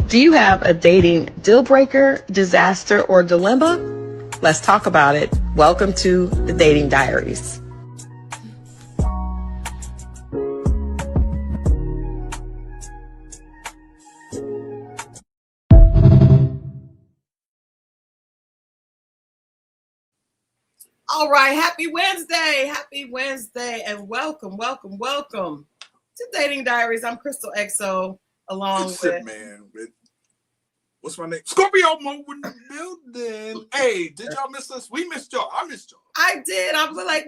Do you have a dating deal breaker, disaster, or dilemma? Let's talk about it. Welcome to the Dating Diaries. All right, happy Wednesday, and welcome to Dating Diaries. I'm Christal XO, along with what's my name? Scorpio Moe in the building. Hey, did y'all miss us? We missed y'all. I missed y'all. I did. I was like,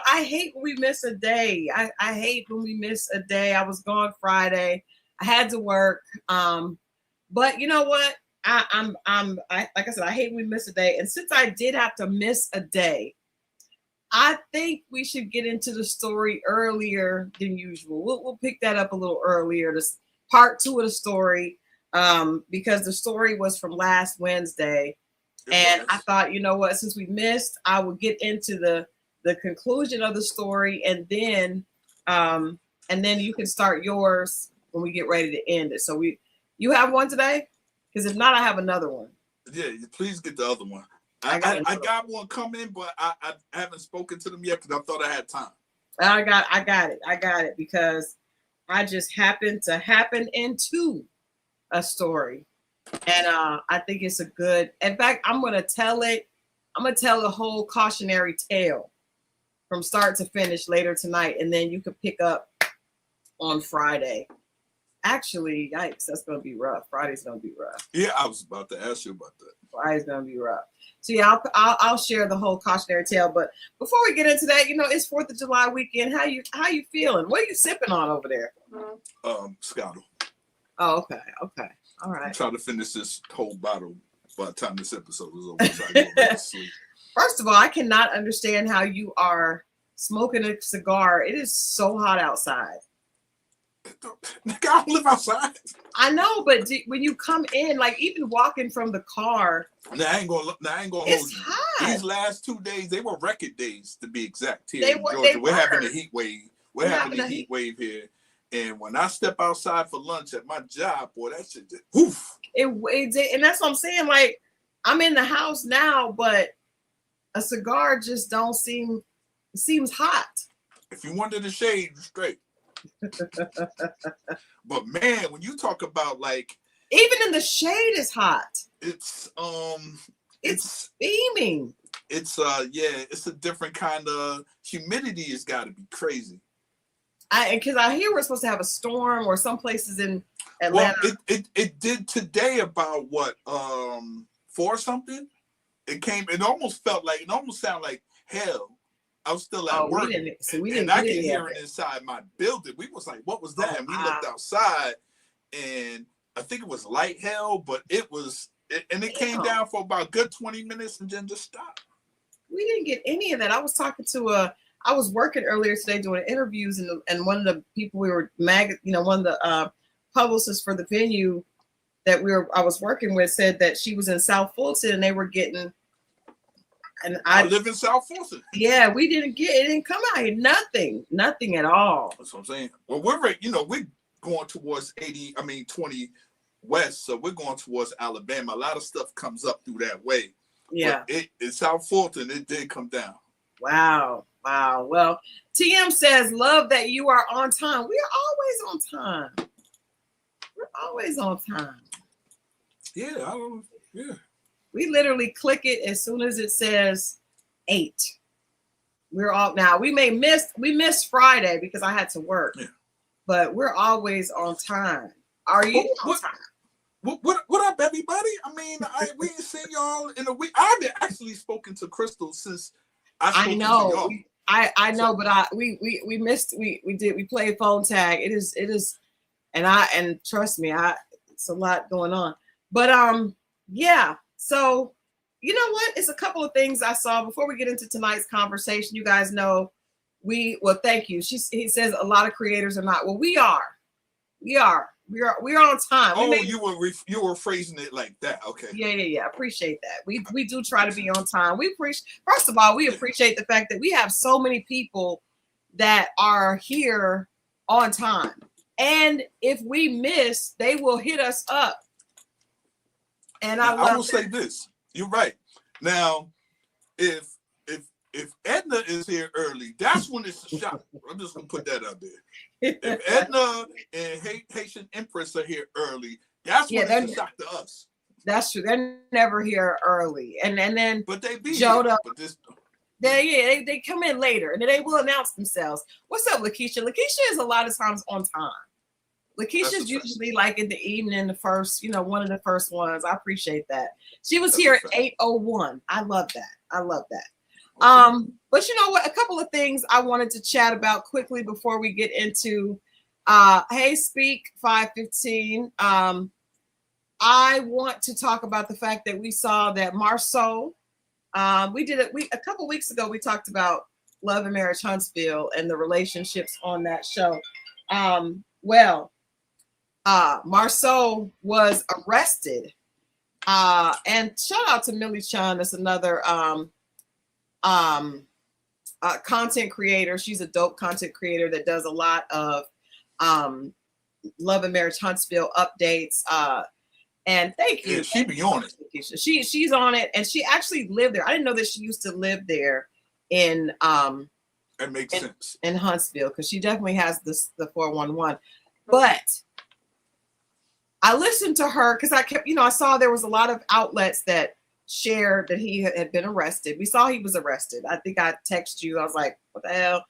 I hate when we miss a day. I hate when we miss a day. I was gone Friday. I had to work. But you know what? I'm like I said, I hate when we miss a day. And since I did have to miss a day, I think we should get into the story earlier than usual. We'll pick that up a little earlier. This part 2 of the story, because the story was from last Wednesday. And I thought, you know what, since we missed, I would get into the conclusion of the story, and then you can start yours when we get ready to end it. So you have one today? Because if not, I have another one. Yeah, please get the other one. I got one coming, but I haven't spoken to them yet because I thought I had time. I got it because I just happened to happen into a story. And I think it's a good, in fact, I'm going to tell the whole cautionary tale from start to finish later tonight. And then you can pick up on Friday. Actually, yikes, that's going to be rough. Friday's going to be rough. Yeah, I was about to ask you about that. Friday's going to be rough. So yeah, I'll share the whole cautionary tale. But before we get into that, it's 4th of July weekend. How you feeling? What are you sipping on over there? Scottle. Oh, okay. All right. I'm trying to finish this whole bottle by the time this episode is over. So I go back to sleep. First of all, I cannot understand how you are smoking a cigar. It is so hot outside. I don't live outside. I know, but when you come in, like even walking from the car, I ain't gonna hold you. Hot. These last 2 days, they were record days to be exact. Here in Georgia, we're having a heat wave. We're having a heat wave here. And when I step outside for lunch at my job, boy, that shit just woof. And that's what I'm saying. Like, I'm in the house now, but a cigar just seems hot. If you wanted the shade, straight. But man, when you talk about like, even in the shade is hot. It's steaming. It's it's a different kind of humidity. It's got to be crazy. Because I hear we're supposed to have a storm or some places in Atlanta. Well, it did today about what 4 something. It almost sounded like hell. I was still at work, and I could hear it inside my building. We was like, "What was that?" And we looked outside, and I think it was light hell, but it came down for about a good 20 minutes and then just stopped. We didn't get any of that. I was talking to I was working earlier today doing interviews, and one of the people one of the publicists for the venue that I was working with said that she was in South Fulton and they were getting. And I live in South Fulton. Yeah, it didn't come out here. Nothing at all. That's what I'm saying. Well, we're going towards 20 west, so we're going towards Alabama. A lot of stuff comes up through that way. Yeah. But in South Fulton, it did come down. Wow. Well, TM says, love that you are on time. We are always on time. Yeah, We literally click it as soon as it says 8. We're all now. We missed Friday because I had to work, but we're always on time. Are you on time? What up, everybody? I mean, we ain't seen y'all in a week. I've actually spoken to Christal since I know. I know, but we missed. We played phone tag. It is, and trust me, it's a lot going on. But yeah. So, you know what? It's a couple of things I saw before we get into tonight's conversation. You guys know thank you. He says a lot of creators are not. Well, we are on time. Oh, you were phrasing it like that. Okay. Yeah. Appreciate that. We do try to be on time. First of all, we appreciate the fact that we have so many people that are here on time. And if we miss, they will hit us up And now, I will say this. You're right. Now, if Edna is here early, that's when it's a shock. I'm just gonna put that out there. If Edna and Haitian Empress are here early, that's when it's a shock to us. That's true. They're never here early, and then but they be Joda. Here, but this. They come in later, and then they will announce themselves. What's up, Lakeisha? Lakeisha is a lot of times on time. Lakeisha's usually like in the evening, the first, one of the first ones. I appreciate that. She was here at 8:01. I love that. Okay. But you know what? A couple of things I wanted to chat about quickly before we get into Hey Speak 515. I want to talk about the fact that we saw that Marceau, we did it a couple weeks ago. We talked about Love and Marriage Huntsville and the relationships on that show. Marceau was arrested. And shout out to Millie Chun. That's another content creator. She's a dope content creator that does a lot of Love and Marriage Huntsville updates. And thank you. Yeah, she be on it. She's on it, and she actually lived there. I didn't know that she used to live there in that makes sense in Huntsville, because she definitely has the 411. But I listened to her because I kept, I saw there was a lot of outlets that shared that he had been arrested. We saw he was arrested. I think I texted you. I was like, what the hell?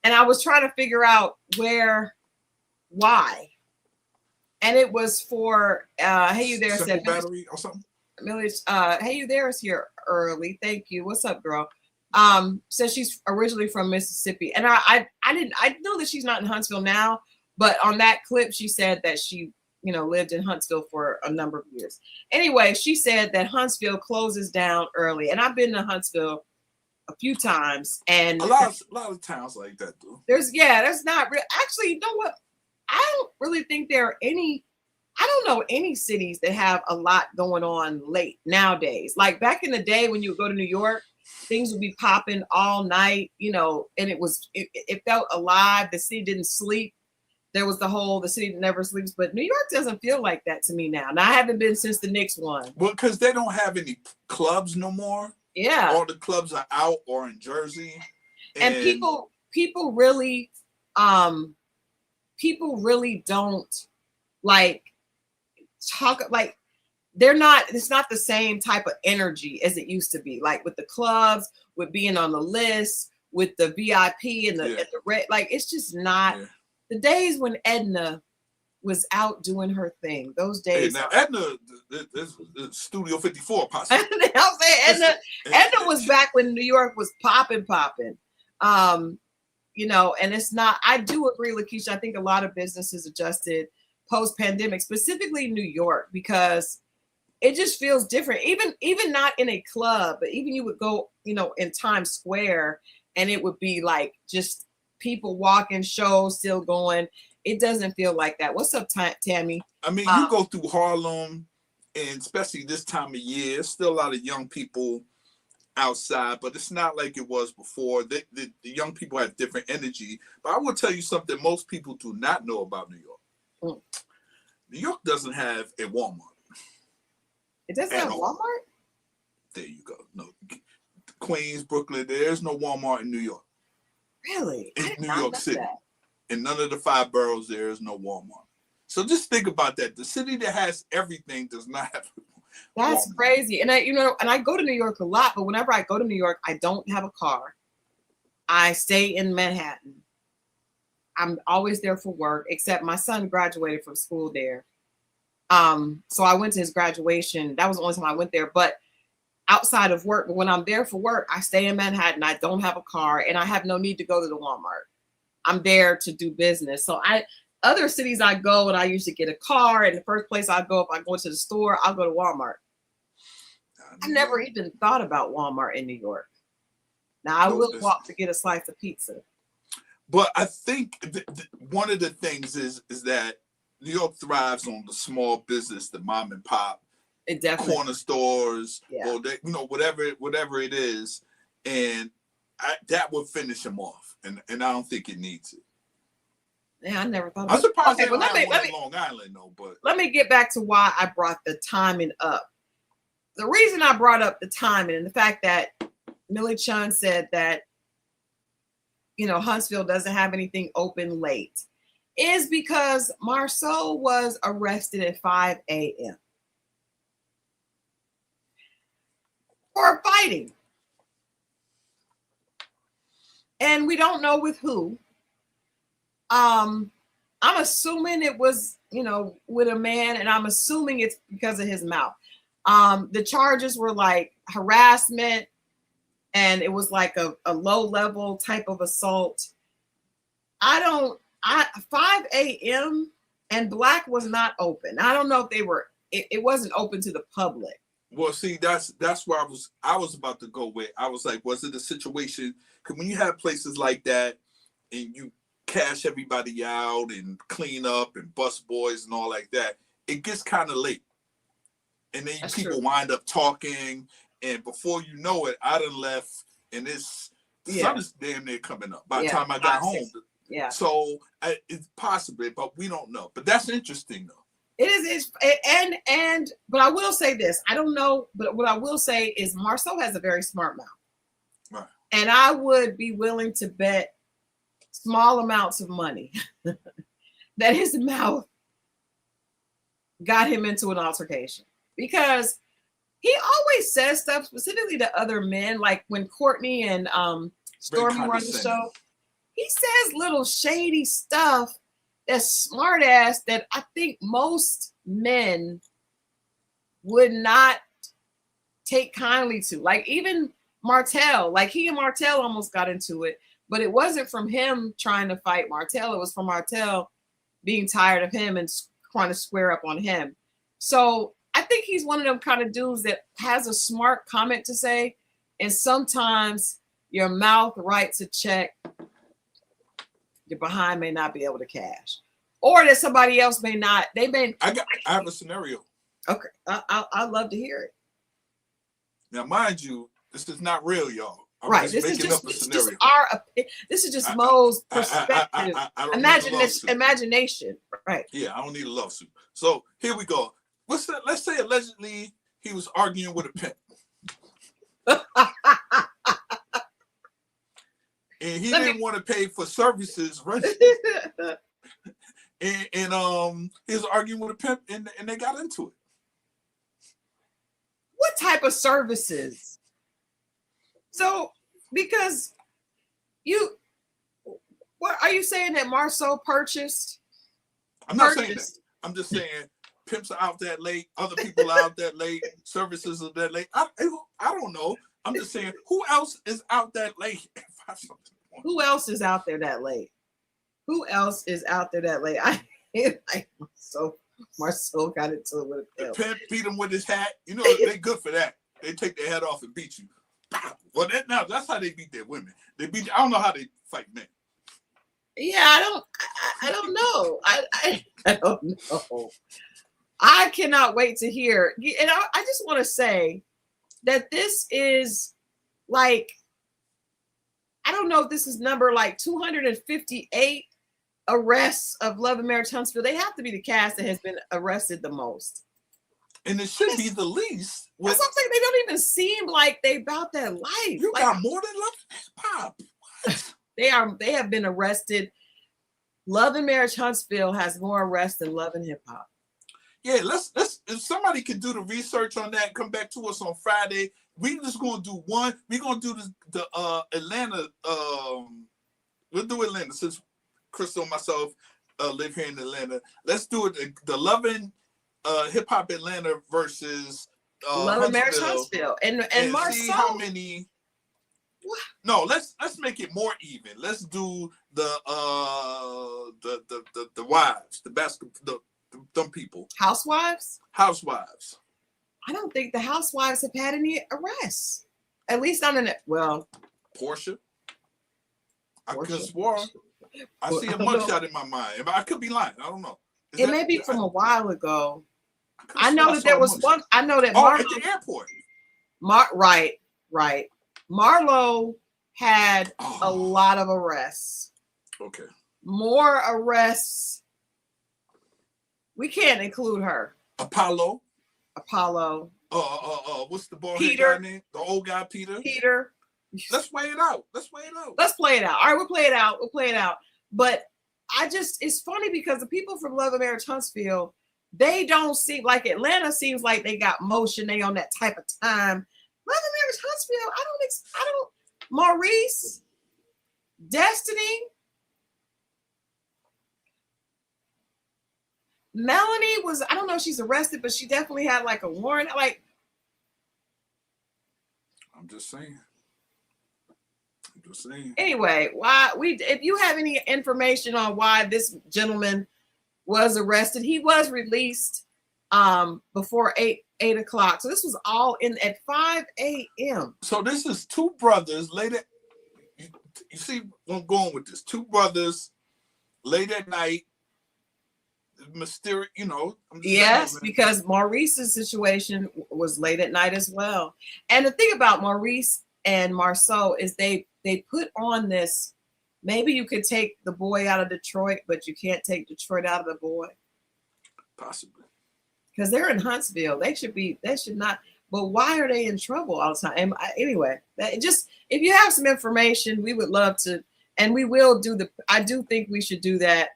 And I was trying to figure out why. And it was for Hey You There said battery or something. Hey You There is here early. Thank you. What's up, girl? Says she's originally from Mississippi. And I know that she's not in Huntsville now, but on that clip she said that she lived in Huntsville for a number of years. Anyway, she said that Huntsville closes down early. And I've been to Huntsville a few times, and a lot of towns like that though. There's not real. Actually, you know what? I don't really think there are any. I don't know any cities that have a lot going on late nowadays. Like back in the day when you would go to New York, things would be popping all night, and it felt alive. The city didn't sleep. There was the city never sleeps. But New York doesn't feel like that to me now. Now I haven't been since the Knicks won. Well, because they don't have any clubs no more. Yeah, all the clubs are out or in Jersey, and people really don't like talk, like it's not the same type of energy as it used to be, like with the clubs, with being on the list, with the VIP and the red, like it's just not the days when Edna was out doing her thing. Those days. Hey, now Edna, this Studio 54 possibly. I'm saying Edna was back when New York was popping. And it's not. I do agree, Lakeisha. I think a lot of businesses adjusted post-pandemic, specifically New York, because it just feels different. Even not in a club, but even you would go, in Times Square, and it would be like just people walking, shows still going. It doesn't feel like that. What's up, Tammy? I mean, you go through Harlem, and especially this time of year, there's still a lot of young people outside, but it's not like it was before. The young people have different energy. But I will tell you something most people do not know about New York. New York doesn't have a Walmart. It doesn't have a Walmart? There you go. No. Queens, Brooklyn, there's no Walmart in New York. Really? In New York City. In none of the 5 boroughs, there is no Walmart. So just think about that. The city that has everything does not have That's Walmart. Crazy. And I go to New York a lot, but whenever I go to New York, I don't have a car. I stay in Manhattan. I'm always there for work, except my son graduated from school there. So I went to his graduation. That was the only time I went there. But outside of work, but when I'm there for work, I stay in Manhattan. I don't have a car, and I have no need to go to the Walmart. I'm there to do business. So other cities I go, and I usually get a car, and the first place I go, if I go to the store, I'll go to Walmart. I never even thought about Walmart in New York. Now I will walk to get a slice of pizza. But I think one of the things is that New York thrives on the small business, the mom and pop, corner stores, or whatever it is, and that would finish him off. And I don't think it needs it. Yeah, I never thought. I'm surprised they don't have one in Long Island, though. But let me get back to why I brought the timing up. the reason I brought up the timing and the fact that Millie Chun said that, you know, Huntsville doesn't have anything open late is because Marceau was arrested at 5 a.m. for fighting. And we don't know with who. I'm assuming it was, you know, with a man, and I'm assuming it's because of his mouth. The charges were like harassment, and it was like a low level type of assault. 5 a.m. and Black was not open. I don't know if they were, it wasn't open to the public. Well, see, that's where I was about to go with. I was like, was it a situation? Because when you have places like that and you cash everybody out and clean up and bus boys and all like that, it gets kind of late. And then people wind up talking, and before you know it, I done left, and the sun is damn near coming up by the time I got home. Yeah. So it's possible, but we don't know. But that's interesting, though. It is, but I will say this. I don't know, but what I will say is Marceau has a very smart mouth. Right. And I would be willing to bet small amounts of money that his mouth got him into an altercation. Because he always says stuff specifically to other men, like when Courtney and Stormy run the show. He says little shady stuff that's smart ass that I think most men would not take kindly to. Like even Martell, like he and Martell almost got into it, but it wasn't from him trying to fight Martell. It was from Martell being tired of him and trying to square up on him. So I think he's one of them kind of dudes that has a smart comment to say, and sometimes your mouth writes a check your behind may not be able to cash, or that somebody else may not. I have a scenario. Okay, I'd love to hear it. Now, mind you, this is not real, y'all. Right, this is just our. This is just Mo's perspective, imagination. Right. Yeah, I don't need a lawsuit. So here we go. Let's say allegedly he was arguing with a pimp. And he didn't want to pay for services rented. and he was arguing with a pimp, and they got into it. What type of services? So, because what are you saying that Marceau purchased? I'm not saying that. I'm just saying pimps are out that late, other people are out that late, services are that late. I don't know. I'm just saying, who else is out that late? Who else is out there that late? Who else is out there that late? Marceau got into it with a pimp. The pimp beat him with his hat. You know, they good for that. They take their head off and beat you. Well, that's how they beat their women. I don't know how they fight men. Yeah, I don't know. I don't know. I cannot wait to hear. And I just want to say that this is like, I don't know if this is number like 258 arrests of Love and Marriage Huntsville. They have to be the cast that has been arrested the most. And it should be the least. That's what I'm saying. They don't even seem like they about that life. You got more than Love and Hip Hop. They have been arrested. Love and Marriage Huntsville has more arrests than Love and Hip Hop. Yeah, let's if somebody can do the research on that, come back to us on Friday. We just gonna do one. We're gonna do the Atlanta. We'll do Atlanta since Christal and myself live here in Atlanta. Let's do it. The Love and Hip Hop Atlanta versus Love and Marriage Huntsville and Marceau. See how many. What? No, let's make it more even. Let's do the wives, the basketball, them people. Housewives. I don't think the housewives have had any arrests. At least not in it. Well, Portia. I could have swore. I see a mugshot in my mind. I could be lying. I don't know. It may be from a while ago. I know that there was one. I know that at the airport. Right. Marlo had a lot of arrests. Okay. More arrests. We can't include her. Apollo. What's the bald head guy name? The old guy, Peter. Let's weigh it out. Let's play it out. All right, we'll play it out. But it's funny because the people from Love and Marriage Huntsville, they don't seem like Atlanta seems like they got motion. They on that type of time. Love and Marriage Huntsville, I don't, Maurice, Destiny, Melanie was, I don't know if she's arrested, but she definitely had like a warrant. Like, I'm just saying. Anyway, if you have any information on why this gentleman was arrested, he was released before 8 o'clock. So this was all in at 5 a.m. So this is two brothers late at, you see where I'm going with this. Two brothers late at night. Mysterious, yes, because Maurice's situation was late at night as well. And the thing about Maurice and Marceau is they put on this, maybe you could take the boy out of Detroit, but you can't take Detroit out of the boy. Possibly. Because they're in Huntsville. They should not, but why are they in trouble all the time? And anyway, if you have some information, we would love to, and we will I do think we should do that.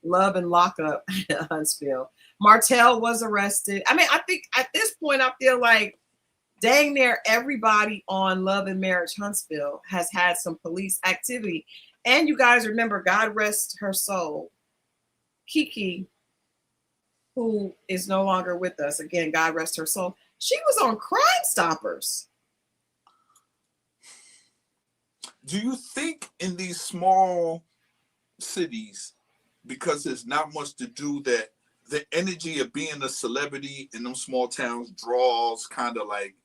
Love and Lockup in Huntsville. Martell was arrested. I mean, I think at this point, I feel like dang near everybody on Love and Marriage Huntsville has had some police activity. And you guys remember, God rest her soul, Kiki, who is no longer with us. Again, God rest her soul. She was on Crime Stoppers. Do you think in these small cities, because there's not much to do, that the energy of being a celebrity in them small towns draws kind of like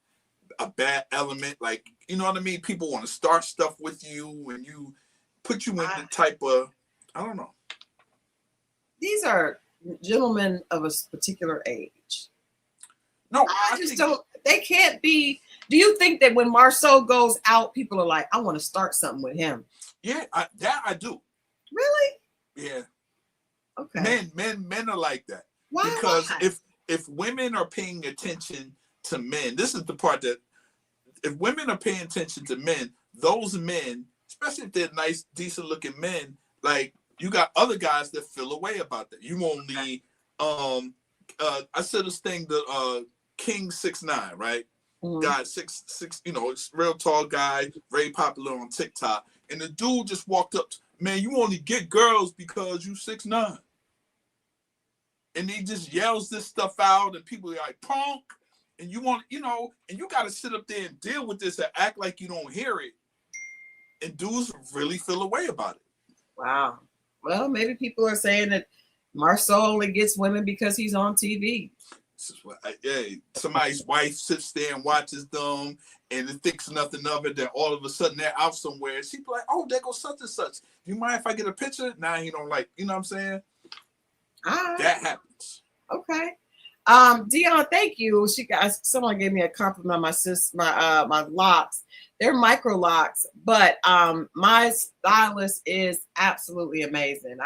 a bad element? Like, you know what I mean? People want to start stuff with you and you put you in the type of, I don't know. These are gentlemen of a particular age. No, I just don't, they can't be. Do you think that when Marceau goes out, people are like, I want to start something with him? Yeah, I do. Really? Yeah. Okay. Men are like that. Why? Because if women are paying attention to men, this is the part that if women are paying attention to men, those men, especially if they're nice, decent looking men, like you got other guys that feel a way about that. You only I said this thing, the King 6ix9ine, right? Mm-hmm. Guy 6'6", it's real tall guy, very popular on TikTok. And the dude just walked up, man, you only get girls because you 6'9". And he just yells this stuff out, and people are like, punk. And you want, and you got to sit up there and deal with this and act like you don't hear it. And dudes really feel a way about it. Wow. Well, maybe people are saying that Marceau only gets women because he's on TV. Somebody's wife sits there and watches them and it thinks nothing of it. Then all of a sudden they're out somewhere. And she's like, oh, there goes such and such. Do you mind if I get a picture? Nah, he don't like, you know what I'm saying? Right. That happens. Okay. Dion, thank you. Someone gave me a compliment on my locks. They're micro locks, but my stylist is absolutely amazing.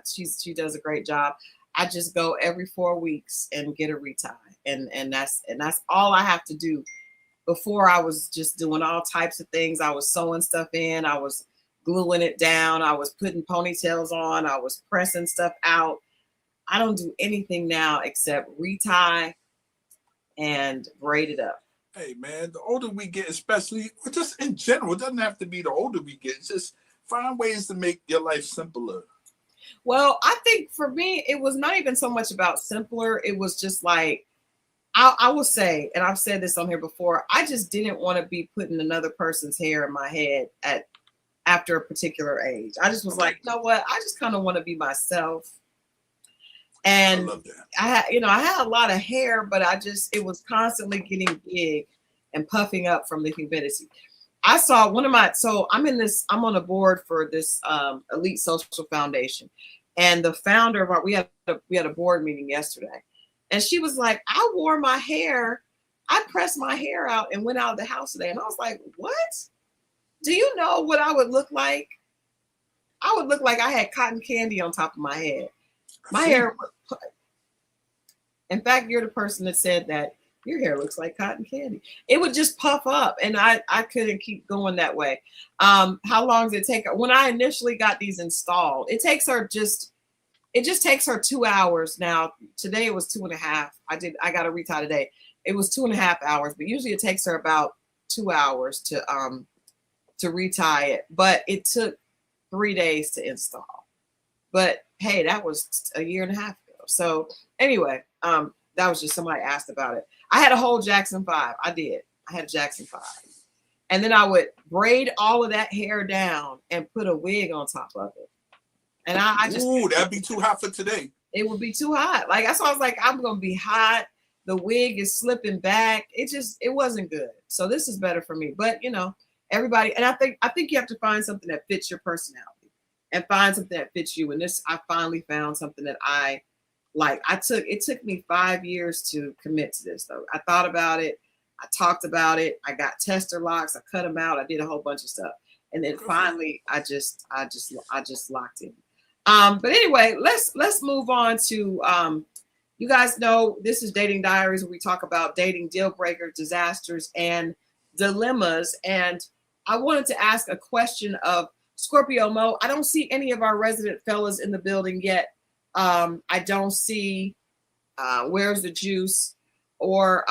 She does a great job. I just go every 4 weeks and get a retie, and that's all I have to do. Before I was just doing all types of things. I was sewing stuff in. I was gluing it down. I was putting ponytails on. I was pressing stuff out. I don't do anything now except retie and braid it up. Hey man, the older we get, especially just in general, it doesn't have to be the older we get. Just find ways to make your life simpler. Well, I think for me, it was not even so much about simpler. It was just like, I will say, and I've said this on here before, I just didn't want to be putting another person's hair in my head after a particular age. I just was like, you know what? I just kind of want to be myself. And I love that. I had a lot of hair, but it was constantly getting big and puffing up from the humidity. I saw I'm on a board for this Elite Social Foundation, and the founder of we had a board meeting yesterday, and she was like, I pressed my hair out and went out of the house today. And I was like, what? Do you know what I would look like? I would look like I had cotton candy on top of my head. My hair. In fact, you're the person that said that your hair looks like cotton candy. It would just puff up, and I couldn't keep going that way. How long did it take her? When I initially got these installed, it just takes her 2 hours. Now today it was 2.5. I got a retie today. It was 2.5 hours, but usually it takes her about 2 hours to retie it. But it took 3 days to install. But hey, that was a year and a half ago. So anyway, that was just somebody asked about it. I had a whole Jackson 5. I did. I had a Jackson 5. And then I would braid all of that hair down and put a wig on top of it. And I just, ooh, that'd be too hot for today. It would be too hot. Like, that's why I was like, I'm gonna be hot. The wig is slipping back. It wasn't good. So this is better for me. But you know, everybody, and I think you have to find something that fits your personality and find something that fits you. And this, I finally found something that I like. It took me 5 years to commit to this though. I thought about it. I talked about it. I got tester locks. I cut them out. I did a whole bunch of stuff. And then finally I just locked in. But anyway, let's move on to, you guys know this is Dating Diaries, where we talk about dating deal breakers, disasters, and dilemmas. And I wanted to ask a question of Scorpio Moe. I don't see any of our resident fellas in the building yet. I don't see Where's the Juice or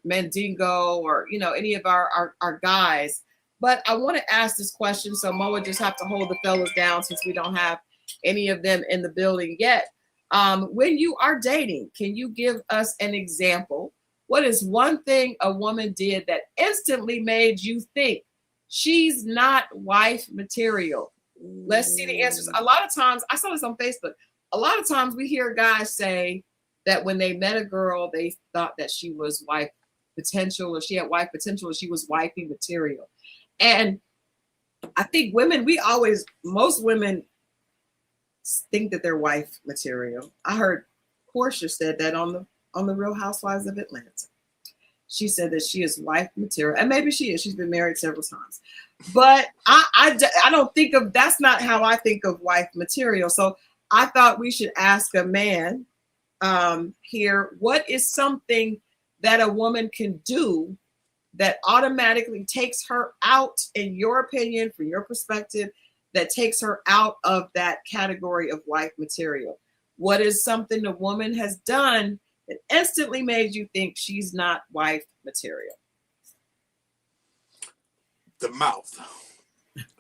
Mandingo or, you know, any of our guys. But I want to ask this question. So Mo would just have to hold the fellas down since we don't have any of them in the building yet. When you are dating, can you give us an example? What is one thing a woman did that instantly made you think she's not wife material? Let's see the answers. A lot of times, I saw this on Facebook. A lot of times we hear guys say that when they met a girl, they thought that she was wife potential, or she had wife potential, or she was wifey material. And I think most women think that they're wife material. I heard Portia said that on the Real Housewives of Atlanta. She said that she is wife material, and maybe she is. She's been married several times, but I don't think of, that's not how I think of wife material. So I thought we should ask a man here, what is something that a woman can do that automatically takes her out, in your opinion, from your perspective, that takes her out of that category of wife material? What is something a woman has done that instantly made you think she's not wife material? The mouth.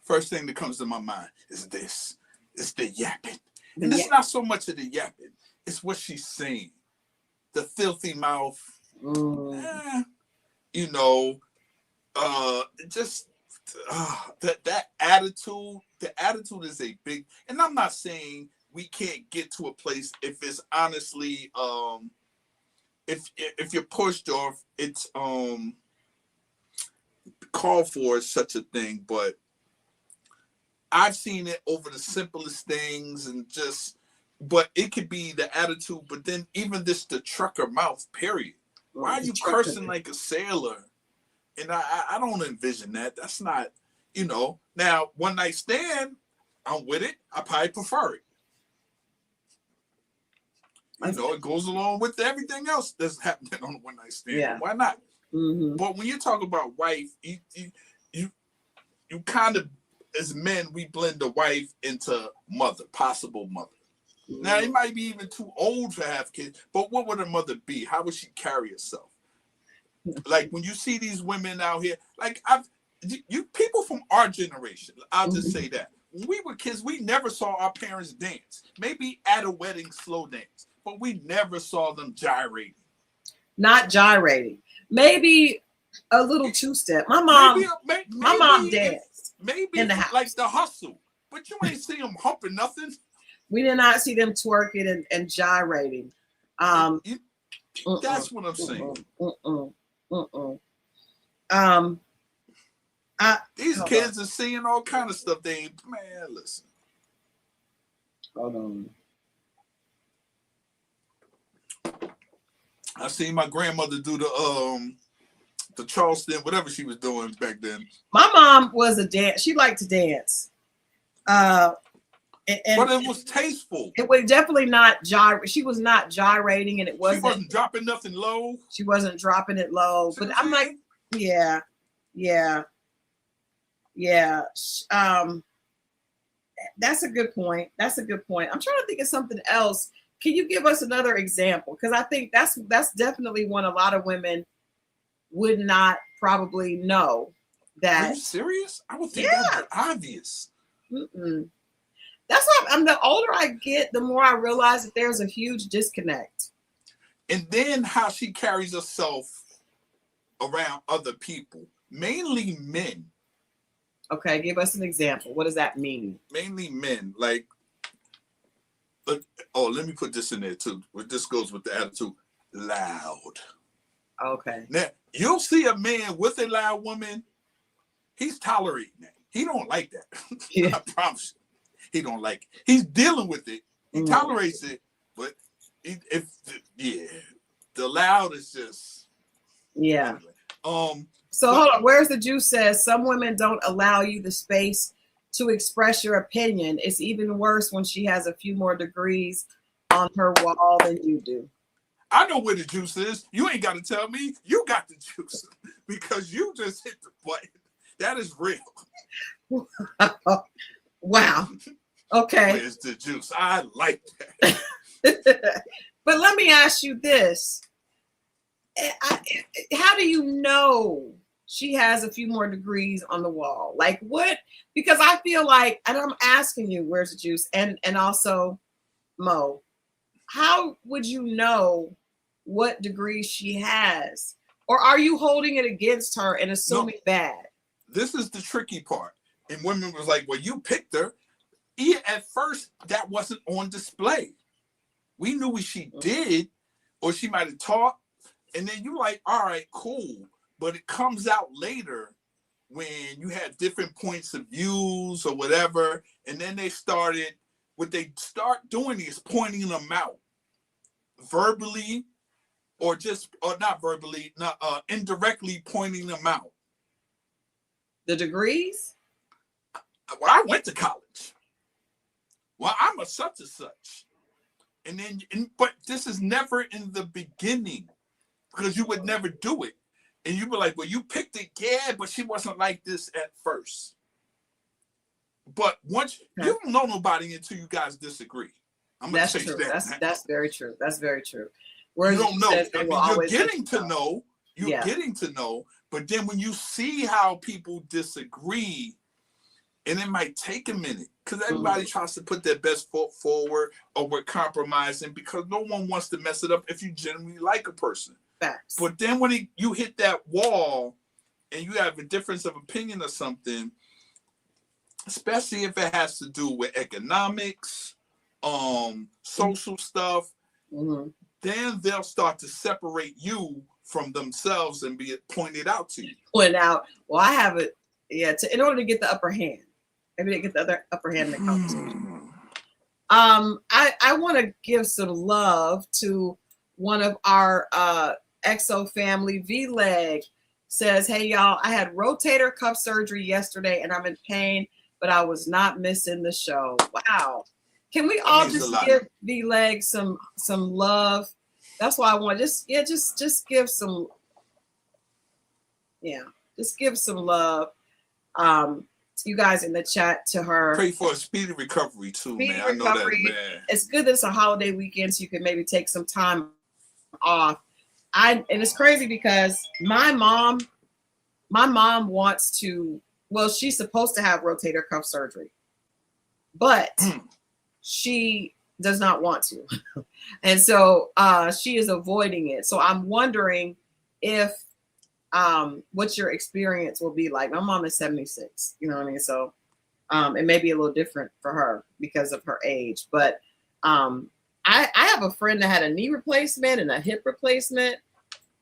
First thing that comes to my mind is this. It's the yapping. And it's not so much of the yapping. It's what she's saying. The filthy mouth. You know, just that attitude. The attitude is a big, and I'm not saying we can't get to a place if it's honestly, if you're pushed or if it's called for such a thing, but I've seen it over the simplest things, and just, but it could be the attitude, but then even the trucker mouth, period. Why are you cursing like a sailor? And I don't envision that. That's not, you know. Now, one night stand, I'm with it. I probably prefer it. You know, it goes along with everything else that's happening on a one night stand. Yeah. Why not? Mm-hmm. But when you talk about wife, you kind of, as men, we blend the wife into mother, possible mother. Mm-hmm. Now, it might be even too old to have kids, but what would a mother be? How would she carry herself? Like when you see these women out here, like you people from our generation, I'll just say that. When we were kids, we never saw our parents dance. Maybe at a wedding, slow dance, but we never saw them gyrating. Not gyrating. Maybe a little two-step. My mom danced. Maybe in the house. Like the hustle, but you ain't see them humping nothing. We did not see them twerking and gyrating. That's what I'm saying. These kids are seeing all kind of stuff. They ain't, man, listen. Hold on. I seen my grandmother do the Charleston, whatever she was doing back then. My mom was a dance. She liked to dance. but it was tasteful. It was definitely not she was not gyrating, and she wasn't dropping nothing low. She wasn't dropping it low. But I'm like, yeah. That's a good point. I'm trying to think of something else. Can you give us another example? Because I think that's definitely one a lot of women would not probably know. That. Are you serious? I would think that would be obvious. Mm-mm. That's why I'm the older I get, the more I realize that there's a huge disconnect. And then how she carries herself around other people, mainly men. Okay, give us an example. What does that mean? Mainly men. Like, let me put this in there too. This goes with the attitude. Loud. Okay. Now, you'll see a man with a loud woman. He's tolerating that. He don't like that. Yeah. I promise you. He don't like it. He's dealing with it. He tolerates it, but the loud is just anyway. So hold on. Where's the juice says some women don't allow you the space to express your opinion. It's even worse when she has a few more degrees on her wall than you do. I know where the juice is. You ain't got to tell me. You got the juice because you just hit the button. That is real. Wow. Okay. Where's the juice? I like that. But let me ask you this. How do you know she has a few more degrees on the wall? Like what? Because I feel like, and I'm asking you, where's the juice? And also, Mo, how would you know what degree she has? Or are you holding it against her and assuming bad? This is the tricky part. And women was like, well, you picked her. At first, that wasn't on display. We knew what she did, or she might have taught. And then you like, all right, cool. But it comes out later when you had different points of views or whatever. And then what they start doing is pointing them out verbally or not verbally, indirectly pointing them out. The degrees? Well, I went to college. Well, I'm a such and such. And then, but this is never in the beginning because you would never do it. And you'd be like, well, you picked it, yeah, but she wasn't like this at first. But once you don't know nobody until you guys disagree. I'm going to say that. That's very true. That's very true. Whereas you don't know. I mean, you're getting to know. You're getting to know. But then when you see how people disagree, and it might take a minute because everybody tries to put their best foot forward or we're compromising because no one wants to mess it up if you genuinely like a person. Facts. But then when you hit that wall and you have a difference of opinion or something, especially if it has to do with economics, social stuff, then they'll start to separate you from themselves and be pointed out to you. Point out. Well, I have it. Yeah. In order to get the upper hand, maybe to get the other upper hand in the conversation. I want to give some love to one of our EXO family. V-Leg says, hey y'all, I had rotator cuff surgery yesterday and I'm in pain, but I was not missing the show. Wow. Can we all just give V-Leg some love? That's why I want just give some, just give some love. You guys in the chat to her. Pray for a speedy recovery too, man. I know that, man. It's good that it's a holiday weekend, so you can maybe take some time off. And it's crazy because my mom wants to. Well, she's supposed to have rotator cuff surgery, but she does not want to, and so she is avoiding it. So I'm wondering if what your experience will be like. My mom is 76, you know what I mean? So it may be a little different for her because of her age. But I have a friend that had a knee replacement and a hip replacement.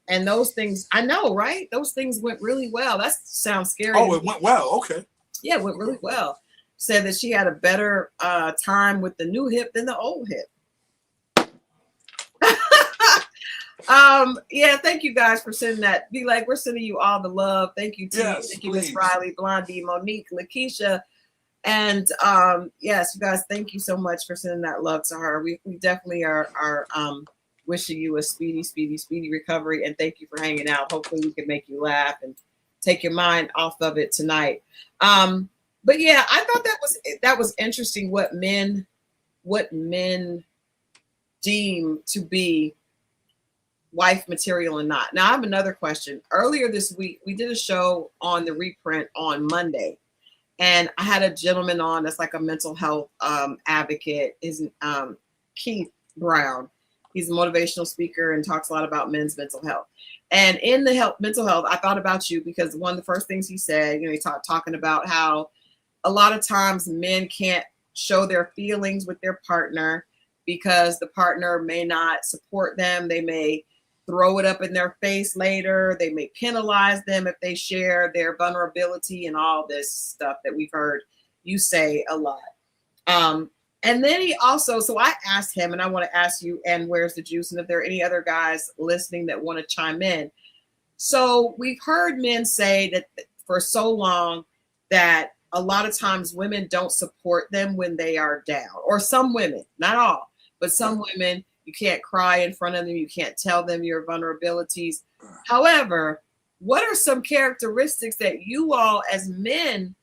And those things, I know, right? Those things went really well. That sounds scary. Oh, it went well. Okay. Yeah, it went really well. Said that she had a better time with the new hip than the old hip. Yeah, thank you guys for sending that. Be like, we're sending you all the love. Thank you, T. Thank you, Miss Riley, Blondie, Monique, Lakeisha, And yes, you guys, thank you so much for sending that love to her. We definitely are wishing you a speedy recovery, and thank you for hanging out. Hopefully we can make you laugh and take your mind off of it tonight. But yeah, I thought that was interesting what men deem to be wife material and not. Now I have another question. Earlier this week, we did a show on the reprint on Monday, and I had a gentleman on that's like a mental health advocate. Is Keith Brown. He's a motivational speaker and talks a lot about men's mental health. And in the mental health, I thought about you because one of the first things he said, he talking about how a lot of times men can't show their feelings with their partner because the partner may not support them. They may throw it up in their face later. They may penalize them if they share their vulnerability and all this stuff that we've heard you say a lot. And then he also, so I asked him, and I want to ask you, and where's the juice? And if there are any other guys listening that want to chime in. So we've heard men say that for so long that a lot of times women don't support them when they are down, or some women, not all, but some women. You can't cry in front of them. You can't tell them your vulnerabilities. However, what are some characteristics that you all as men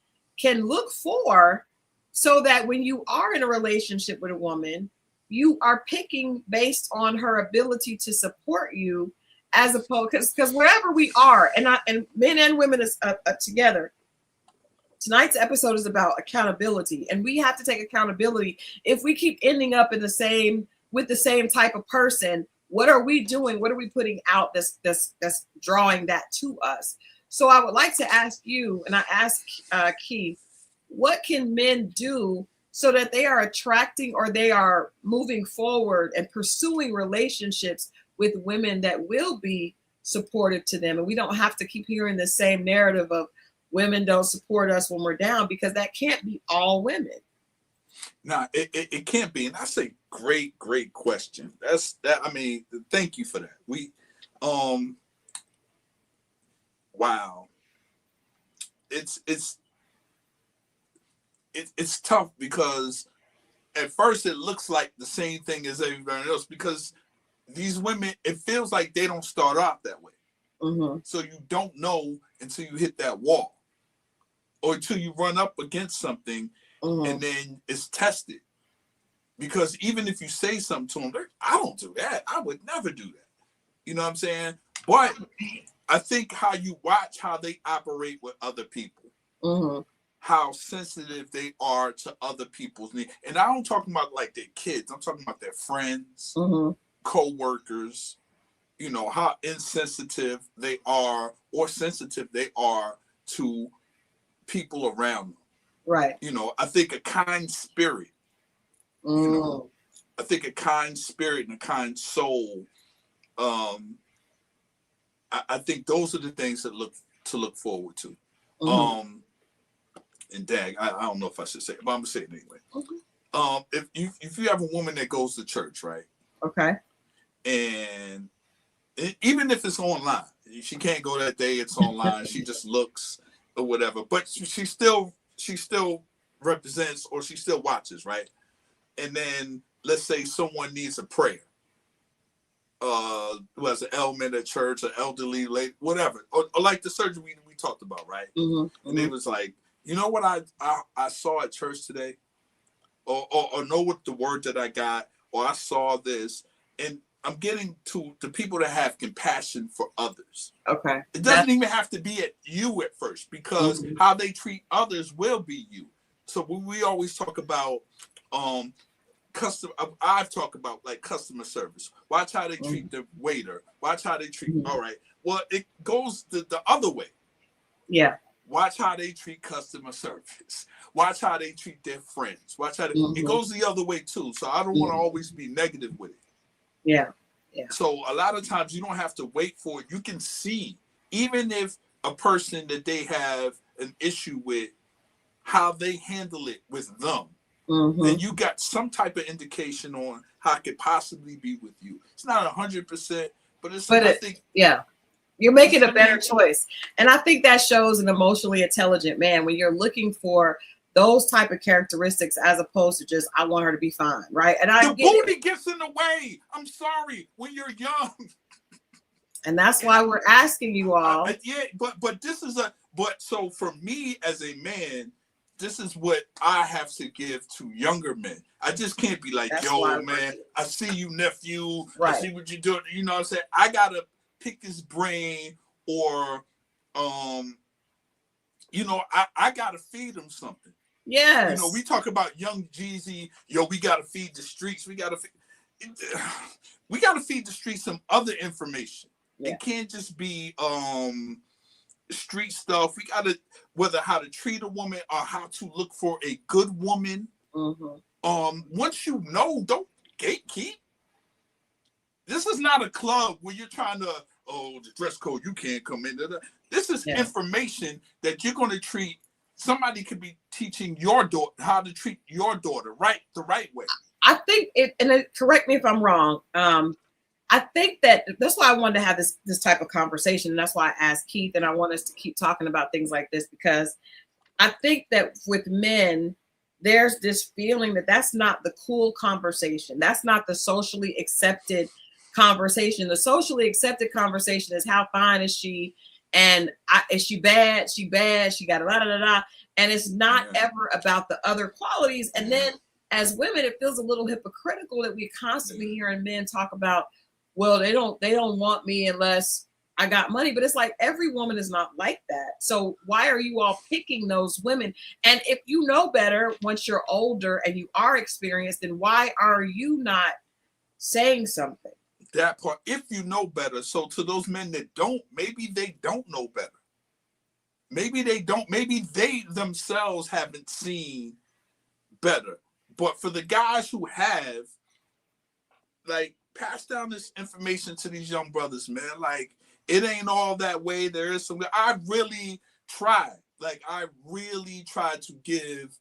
can look for so that when you are in a relationship with a woman, you are picking based on her ability to support you, as opposed, because wherever we are, and men and women is together. Tonight's episode is about accountability, and we have to take accountability. If we keep ending up with the same type of person, what are we doing? What are we putting out that's drawing that to us? So I would like to ask you, and I ask Keith, what can men do so that they are attracting or they are moving forward and pursuing relationships with women that will be supportive to them? And we don't have to keep hearing the same narrative of women don't support us when we're down, because that can't be all women. No, it can't be. And that's a great question. I mean, thank you for that. Wow. It's tough because at first it looks like the same thing as everybody else, because these women, it feels like they don't start off that way. Mm-hmm. So you don't know until you hit that wall, or until you run up against something. Mm-hmm. And then it's tested, because even if you say something to them, I don't do that. I would never do that. You know what I'm saying? But I think how you watch how they operate with other people, mm-hmm. how sensitive they are to other people's needs. And I don't talk about like their kids. I'm talking about their friends, mm-hmm. co-workers, how insensitive they are or sensitive they are to people around them. Right. I think a kind spirit, I think a kind spirit and a kind soul. I think those are the things that look forward to. Mm-hmm. And dag, I don't know if I should say it, but I'm gonna say it anyway. Mm-hmm. If you have a woman that goes to church, right? Okay. And even if it's online, she can't go that day, it's online. She just looks or whatever, but she still represents, or she still watches, right? And then let's say someone needs a prayer, who has an ailment at church, an elderly lady, whatever, or like the surgery we talked about, right? Mm-hmm. And it was like, you know what I saw at church today, or know what the word that I got, or I saw this, and I'm getting to the people that have compassion for others. Okay. It doesn't even have to be at you at first, because mm-hmm. how they treat others will be you. So we always talk about I've talked about like customer service. Watch how they treat the waiter. Watch how they treat. Mm-hmm. All right. Well, it goes the other way. Yeah. Watch how they treat customer service. Watch how they treat their friends. Watch how it goes the other way too. So I don't want to always be negative with it. Yeah. Yeah. So a lot of times you don't have to wait for it. You can see, even if a person that they have an issue with, how they handle it with them. Mm-hmm. Then you got some type of indication on how it could possibly be with you. It's not 100%, but it's. But I think, yeah, you're making a better choice, and I think that shows an emotionally intelligent man when you're looking for those type of characteristics, as opposed to just, I want her to be fine, right? And the booty gets in the way. I'm sorry, when you're young. And that's why we're asking you all. Yeah, but this is so for me as a man, this is what I have to give to younger men. I just can't be like, yo, man, I see you, nephew. Right. I see what you're doing. You know what I'm saying? I gotta pick his brain, or you know, I gotta feed him something. Yes. You know, we talk about young Jeezy, yo, we gotta feed the streets. We gotta feed the streets some other information. Yeah. It can't just be street stuff. We gotta, whether how to treat a woman or how to look for a good woman. Mm-hmm. Once you know, don't gatekeep. This is not a club where you're trying to, oh, the dress code, you can't come in. This is information that you're going to treat. Somebody could be teaching your daughter how to treat your daughter the right way. I think correct me if I'm wrong. I think that's why I wanted to have this type of conversation. And that's why I asked Keith, and I want us to keep talking about things like this, because I think that with men, there's this feeling that that's not the cool conversation. That's not the socially accepted conversation. The socially accepted conversation is, how fine is she? And is she bad? She bad. She got a la. And it's not ever about the other qualities. And then as women, it feels a little hypocritical that we constantly hearing men talk about, well, they don't want me unless I got money. But it's like, every woman is not like that. So why are you all picking those women? And if you know better, once you're older and you are experienced, then why are you not saying something? That part, if you know better. So to those men that don't, maybe they don't know better. Maybe they don't. Maybe they themselves haven't seen better. But for the guys who have, like, pass down this information to these young brothers, man. Like, it ain't all that way. There is some. I really tried. Like, I really tried to give,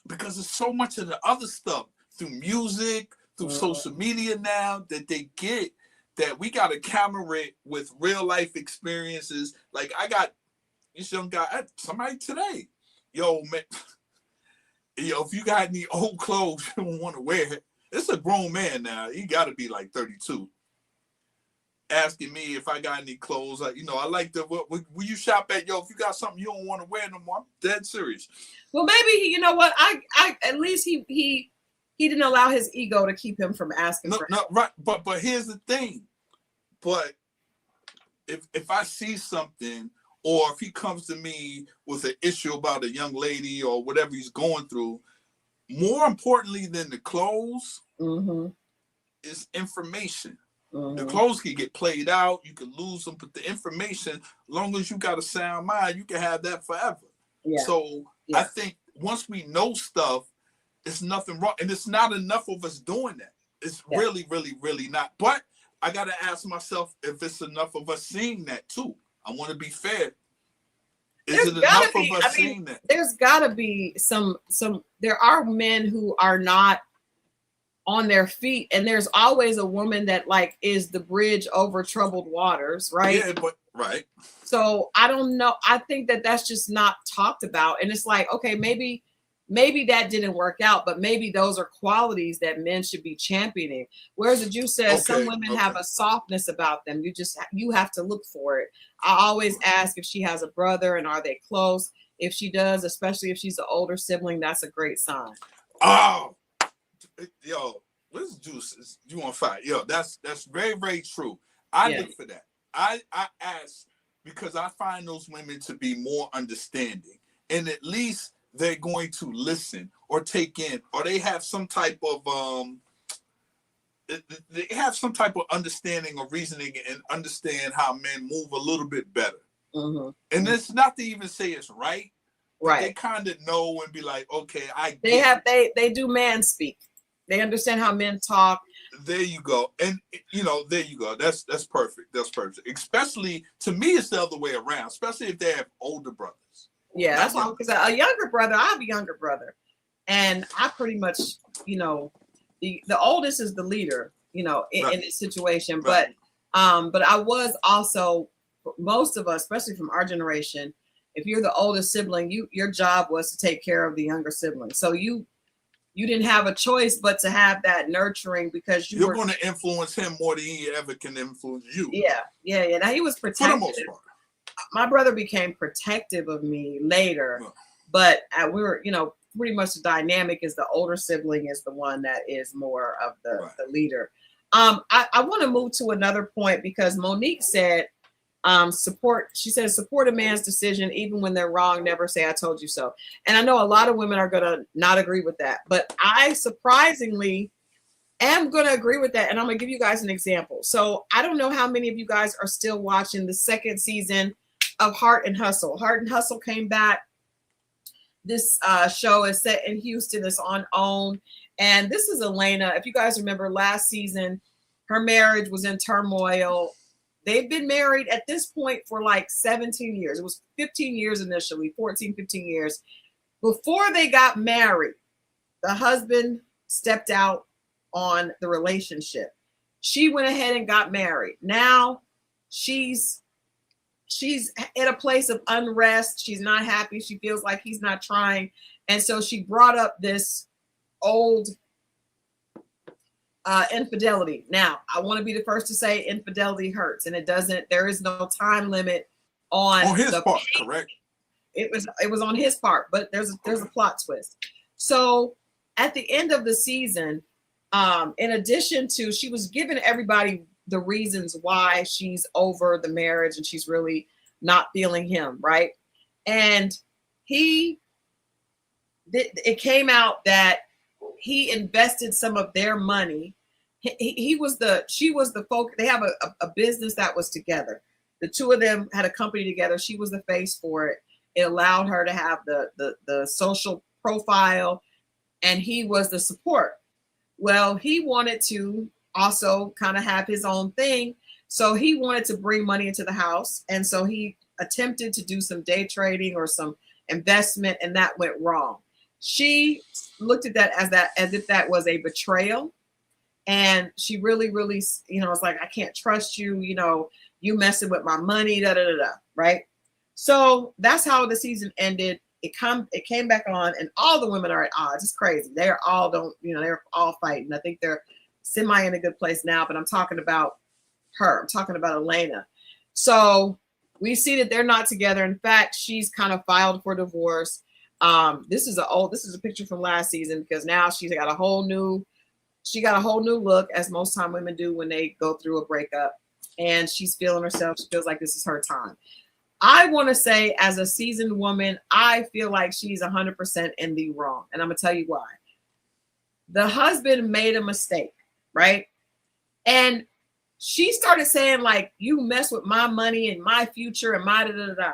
because there's so much of the other stuff through music, through social media now, that they get that we got to counter it with real life experiences. Like, I got this young guy, somebody today, yo, man, yo, if you got any old clothes you don't want to wear, it's a grown man now. He got to be like 32. Asking me if I got any clothes. Like, you know, I like the, will you shop at, yo, if you got something you don't want to wear no more, I'm dead serious. Well, maybe, you know what, I at least he didn't allow his ego to keep him from asking for help. Right. But here's the thing. But if I see something, or if he comes to me with an issue about a young lady or whatever he's going through, more importantly than the clothes is information. The clothes can get played out, you can lose them, but the information, as long as you got a sound mind, you can have that forever. Yeah. So I think once we know stuff, it's nothing wrong. And it's not enough of us doing that. It's really, really, really not. But I got to ask myself if it's enough of us seeing that too. I want to be fair. Is it enough of us seeing that? There's got to be some, there are men who are not on their feet, and there's always a woman that, like, is the bridge over troubled waters, right? Yeah, but right. So I don't know. I think that that's just not talked about. And it's like, okay, maybe that didn't work out, but maybe those are qualities that men should be championing. Whereas the Jew says some women have a softness about them. You have to look for it. I always ask if she has a brother and are they close. If she does, especially if she's an older sibling, that's a great sign. Oh, yo, what's juice? You on fire? Yo, that's very, very true. I look for that. I ask because I find those women to be more understanding, and at least they're going to listen or take in, or they have some type of understanding or reasoning and understand how men move a little bit better. And it's not to even say it's right. They kind of know and be like, okay, they do man speak. They understand how men talk. There you go. And there you go. That's perfect. That's perfect. Especially, to me, it's the other way around, especially if they have older brothers. Yeah, that's why, because a younger brother, I have a younger brother, and I pretty much, the oldest is the leader, in this situation. Right. But I was also, most of us, especially from our generation, if you're the oldest sibling, your job was to take care of the younger sibling. So you didn't have a choice but to have that nurturing, because you're going to influence him more than he ever can influence you. Yeah. Now he was protective. For the most part. My brother became protective of me later, but we were, pretty much the dynamic is the older sibling is the one that is more of the leader. I want to move to another point, because Monique said, she says, support a man's decision, even when they're wrong, never say, I told you so. And I know a lot of women are going to not agree with that, but I surprisingly am going to agree with that. And I'm going to give you guys an example. So I don't know how many of you guys are still watching the second season of Heart and Hustle. Heart and Hustle came back. This show is set in Houston. It's on OWN. And this is Elena. If you guys remember last season, her marriage was in turmoil. They've been married at this point for like 17 years. It was 15 years initially, 14, 15 years. Before they got married, the husband stepped out on the relationship. She went ahead and got married. Now she's in a place of unrest. She's not happy. She feels like he's not trying. And so she brought up this old infidelity. Now, I want to be the first to say infidelity hurts, and there is no time limit on his part, correct? It was on his part, but there's a plot twist. So at the end of the season, in addition to, she was giving everybody the reasons why she's over the marriage and she's really not feeling him, right? And it came out that he invested some of their money. She was the folk. They have a business that was together. The two of them had a company together. She was the face for it. It allowed her to have the social profile, and he was the support. Well, he wanted to also kind of have his own thing. So he wanted to bring money into the house. And so he attempted to do some day trading or some investment, and that went wrong. She looked at that as if that was a betrayal. And she really, really, was like, I can't trust you. You messing with my money, right? So that's how the season ended. It came back on, and all the women are at odds. It's crazy. They're all fighting. I think they're semi in a good place now, but I'm talking about her. I'm talking about Elena. So we see that they're not together. In fact, she's kind of filed for divorce. This is a picture from last season, because now she got a whole new look, as most time women do when they go through a breakup, and she's feeling herself. She feels like this is her time. I want to say, as a seasoned woman, I feel like she's 100% in the wrong. And I'm going to tell you why. The husband made a mistake, right? And she started saying, like, you mess with my money and my future and my da-da-da-da.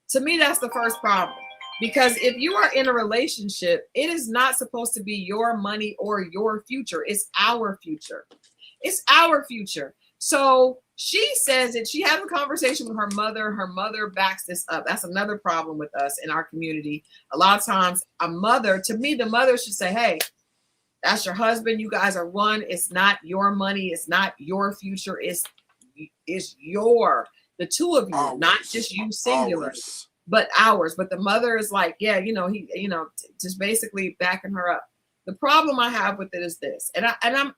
To me, that's the first problem. Because if you are in a relationship, it is not supposed to be your money or your future. It's our future. It's our future. So she says that she had a conversation with her mother. Her mother backs this up. That's another problem with us in our community. A lot of times, the mother should say, hey, that's your husband. You guys are one. It's not your money. It's not your future. It's the two of you, not just you singular, but ours. But the mother is like, yeah, just basically backing her up. The problem I have with it is this, and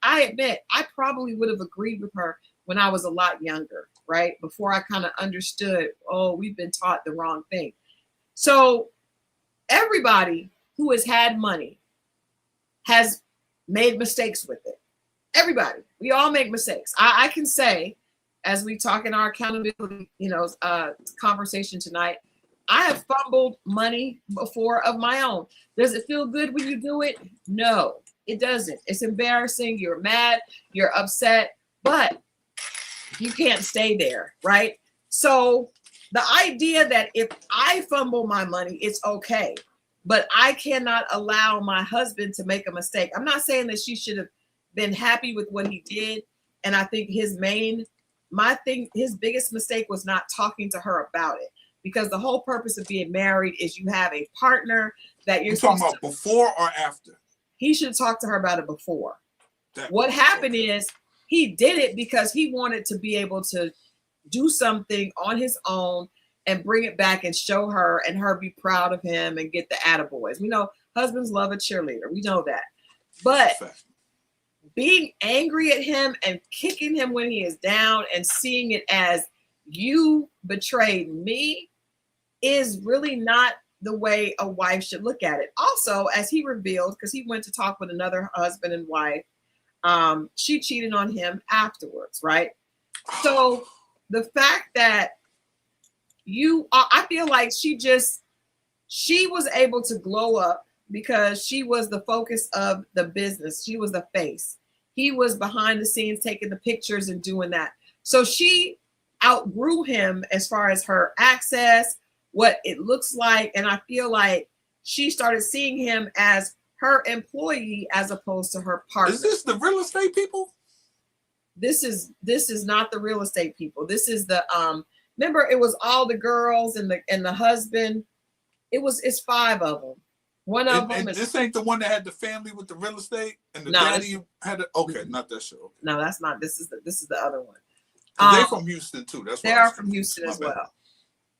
I admit I probably would have agreed with her when I was a lot younger, right? Before I kind of understood, we've been taught the wrong thing. So everybody who has had money has made mistakes with it. Everybody, we all make mistakes. I can say, as we talk in our accountability, conversation tonight, I have fumbled money before of my own. Does it feel good when you do it? No, it doesn't. It's embarrassing. You're mad. You're upset, but you can't stay there, right? So the idea that if I fumble my money, it's okay, but I cannot allow my husband to make a mistake. I'm not saying that she should have been happy with what he did. And I think his biggest mistake was not talking to her about it, because the whole purpose of being married is you have a partner that you're talking about before or after. He should talk to her about it before. What happened is he did it because he wanted to be able to do something on his own, and bring it back and show her and her be proud of him and get the attaboys. We know husbands love a cheerleader. We know that. But being angry at him and kicking him when he is down and seeing it as you betrayed me is really not the way a wife should look at it. Also, as he revealed, because he went to talk with another husband and wife, she cheated on him afterwards, right? So the fact that I feel like she was able to glow up because she was the focus of the business. She was the face. He was behind the scenes taking the pictures and doing that. So she outgrew him as far as her access, what it looks like. And I feel like she started seeing him as her employee as opposed to her partner. Is this the real estate people? This is not the real estate people. This is the remember it was all the girls and the husband. It's 5 of them. One of them is, this ain't the one that had the family with the real estate and the daddy had okay, not that show. Okay. No, that's not. This is the other one. They're from Houston too. That's they are from Houston as well.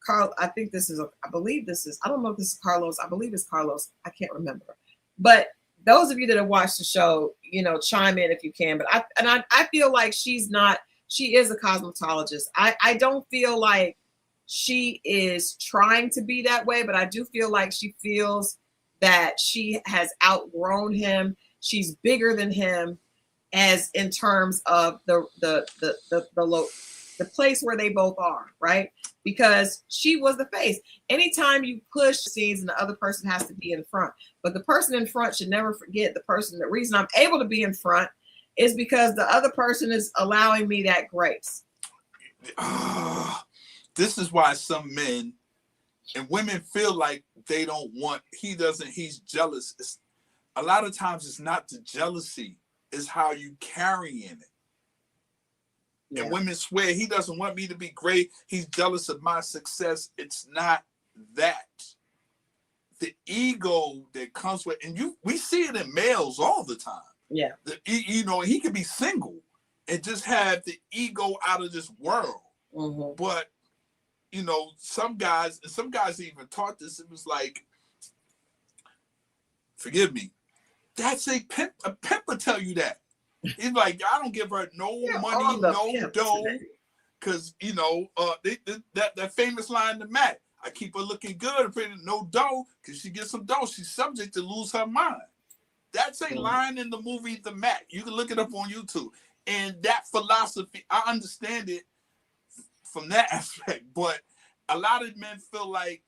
Carl, I think this is. I believe this is. I don't know if this is Carlos. I believe it's Carlos. I can't remember. But those of you that have watched the show, chime in if you can. But I feel like she is a cosmetologist. I don't feel like she is trying to be that way, but I do feel like she feels that she has outgrown him. She's bigger than him, as in terms of the place where they both are, right? Because she was the face. Anytime you push scenes and the other person has to be in front, but the person in front should never forget the reason I'm able to be in front is because the other person is allowing me that grace. This is why some men and women feel like they don't want, he's jealous. A lot of times it's not the jealousy, it's how you carrying it. Yeah. And women swear he doesn't want me to be great. He's jealous of my success. It's not that. The ego that comes with, and we see it in males all the time. Yeah. He could be single and just have the ego out of this world. Mm-hmm. But some guys even taught this. It was like, forgive me, that's a pimp. A pimp will tell you that. He's like, I don't give her no money, no dough, because that famous line to Matt. I keep her looking good, no dough, because she gets some dough. She's subject to lose her mind. That's a line in the movie The Matt. You can look it up on YouTube. And that philosophy, I understand it from that aspect, but a lot of men feel like,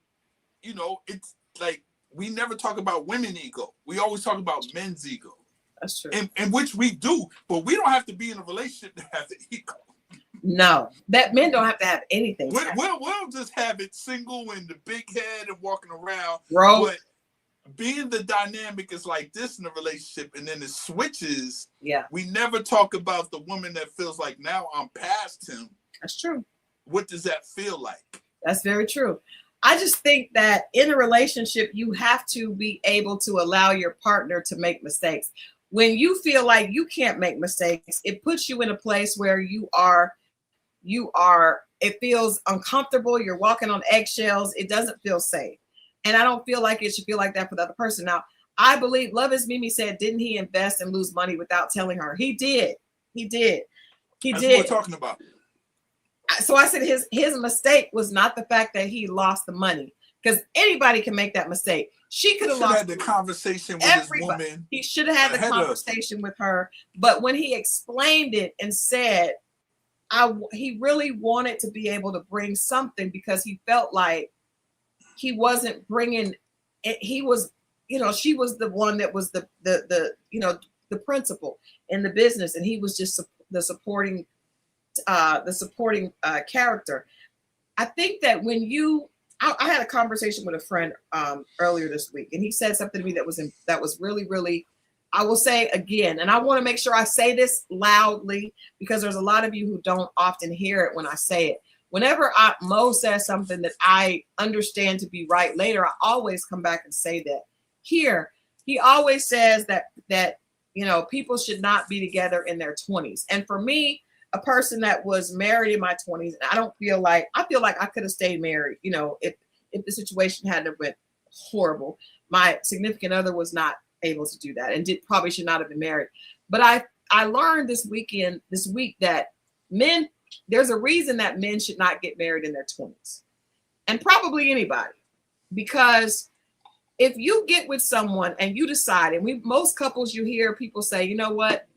it's like we never talk about women ego. We always talk about men's ego. That's true. And which we do, but we don't have to be in a relationship to have the ego. No, that men don't have to have anything. We'll just have it single and the big head and walking around. Bro. But being the dynamic is like this in a relationship, and then it switches. Yeah. We never talk about the woman that feels like now I'm past him. That's true. What does that feel like? That's very true. I just think that in a relationship, you have to be able to allow your partner to make mistakes. When you feel like you can't make mistakes, it puts you in a place where it feels uncomfortable. You're walking on eggshells. It doesn't feel safe. And I don't feel like it should feel like that for the other person. Now, I believe Love is Mimi said, didn't he invest and lose money without telling her? He did. That's what we're talking about. So I said his mistake was not the fact that he lost the money, because anybody can make that mistake. She could have lost the conversation with everybody. His woman. He should have had the conversation with her. But when he explained it and said, he really wanted to be able to bring something, because he felt like he wasn't bringing it. He was, she was the one that was the principal in the business, and he was just the supporting character. I think that when I had a conversation with a friend earlier this week, and he said something to me that was really, really, I will say again, and I want to make sure I say this loudly, because there's a lot of you who don't often hear it when I say it. Whenever Mo says something that I understand to be right later, I always come back and say that. Here, he always says that people should not be together in their 20s. And for me, a person that was married in my 20s, and I feel like I could have stayed married, you know, if the situation hadn't been horrible. My significant other was not able to do that and probably should not have been married. But I learned this week that men, there's a reason that men should not get married in their 20s, and probably anybody, because if you get with someone and you decide, and most couples, you hear people say, you know what,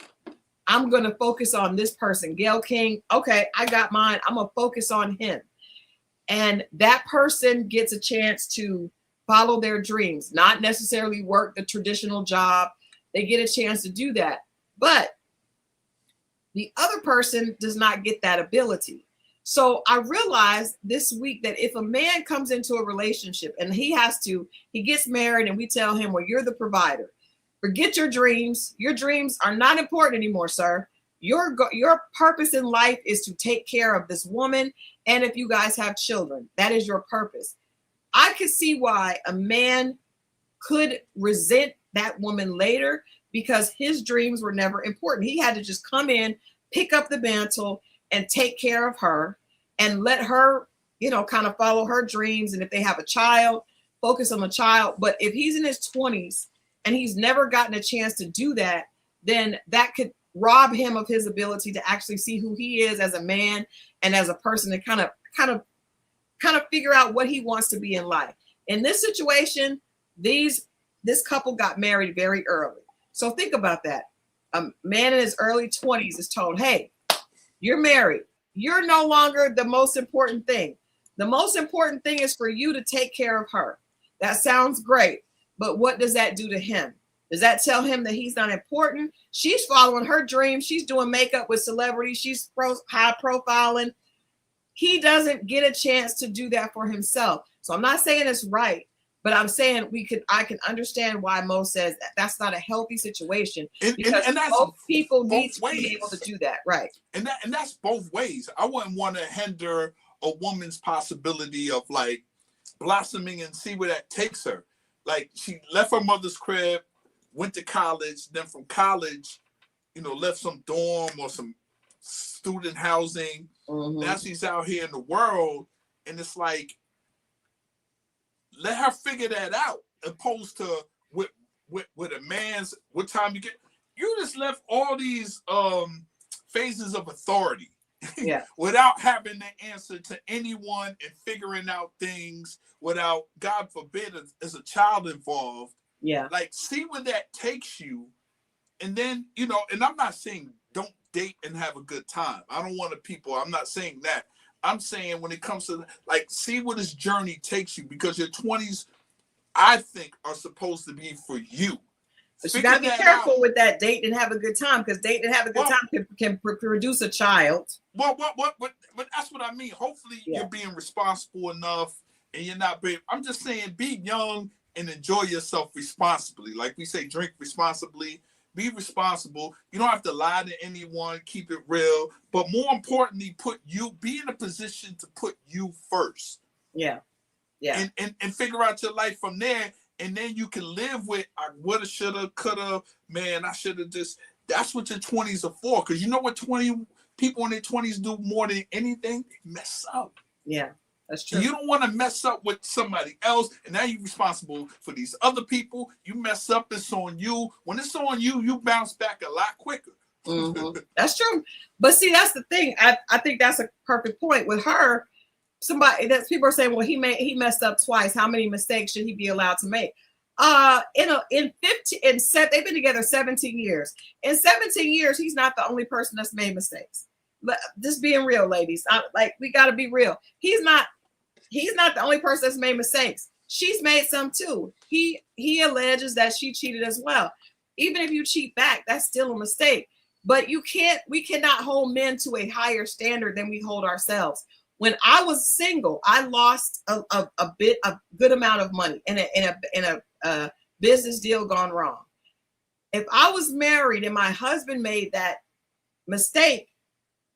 I'm going to focus on this person, Gail King. Okay, I got mine. I'm going to focus on him. And that person gets a chance to follow their dreams, not necessarily work the traditional job. They get a chance to do that. But the other person does not get that ability. So I realized this week that if a man comes into a relationship and he gets married, and we tell him, well, you're the provider. Forget your dreams. Your dreams are not important anymore, sir. Your purpose in life is to take care of this woman. And if you guys have children, that is your purpose. I could see why a man could resent that woman later, because his dreams were never important. He had to just come in, pick up the mantle, and take care of her and let her, you know, kind of follow her dreams. And if they have a child, focus on the child. But if he's in his 20s and he's never gotten a chance to do that, then that could rob him of his ability to actually see who he is as a man and as a person, to kind of figure out what he wants to be in life. In this situation, this couple got married very early. So think about that. A man in his early 20s is told, hey, you're married. You're no longer the most important thing. The most important thing is for you to take care of her. That sounds great. But what does that do to him? Does that tell him that he's not important? She's following her dreams. She's doing makeup with celebrities. She's high profiling. He doesn't get a chance to do that for himself. So I'm not saying it's right, but I'm saying I can understand why Mo says that's not a healthy situation, because and both people need to be able to do that, right? And that's both ways. I wouldn't want to hinder a woman's possibility of like blossoming and see where that takes her. Like, she left her mother's crib, went to college, then from college, you know, left some dorm or some student housing. Mm-hmm. Now she's out here in the world, and it's like, let her figure that out, opposed to with a man's, what time you get. You just left all these phases of authority, yeah, without having the answer to anyone and figuring out things, without, God forbid, as a child involved. Yeah. Like, see where that takes you. And then, you know, and I'm not saying don't date and have a good time. I don't want I'm not saying that. I'm saying when it comes to, like, see where this journey takes you, because your 20s, I think, are supposed to be for you. But you gotta be careful with that date and have a good time, because date and have a good time can produce a child. But that's what I mean. Hopefully, yeah, you're being responsible enough, and you're not being. I'm just saying, be young and enjoy yourself responsibly. Like we say, drink responsibly, be responsible. You don't have to lie to anyone. Keep it real. But more importantly, be in a position to put you first. Yeah. Yeah. And figure out your life from there. And then you can live with, I woulda, shoulda, coulda, man, I should have just. That's what your 20s are for. Because you know what people in their 20s do more than anything? They mess up. Yeah, that's true. You don't want to mess up with somebody else, and now you're responsible for these other people. You mess up, it's on you. When it's on you, you bounce back a lot quicker. Mm-hmm. That's true. But see, that's the thing. I think that's a perfect point. With her, people are saying, well, he messed up twice. How many mistakes should he be allowed to make? They've been together 17 years. In 17 years, he's not the only person that's made mistakes. Just being real, ladies. We got to be real. He's not the only person that's made mistakes. She's made some too. He alleges that she cheated as well. Even if you cheat back, that's still a mistake. But we cannot hold men to a higher standard than we hold ourselves. When I was single, I lost a good amount of money in a business deal gone wrong. If I was married and my husband made that mistake,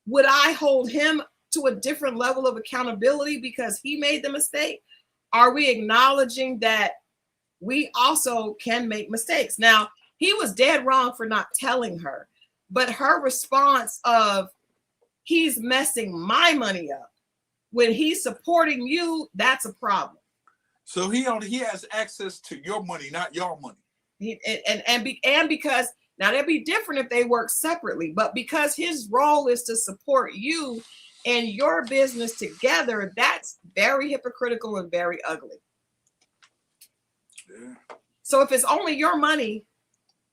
would I hold him to a different level of accountability because he made the mistake? Are we acknowledging that we also can make mistakes? Now, he was dead wrong for not telling her, but her response of, he's messing my money up. When he's supporting you, that's a problem. So he has access to your money, not your money. And because now that'd be different if they work separately, but because his role is to support you and your business together, that's very hypocritical and very ugly. Yeah. So if it's only your money,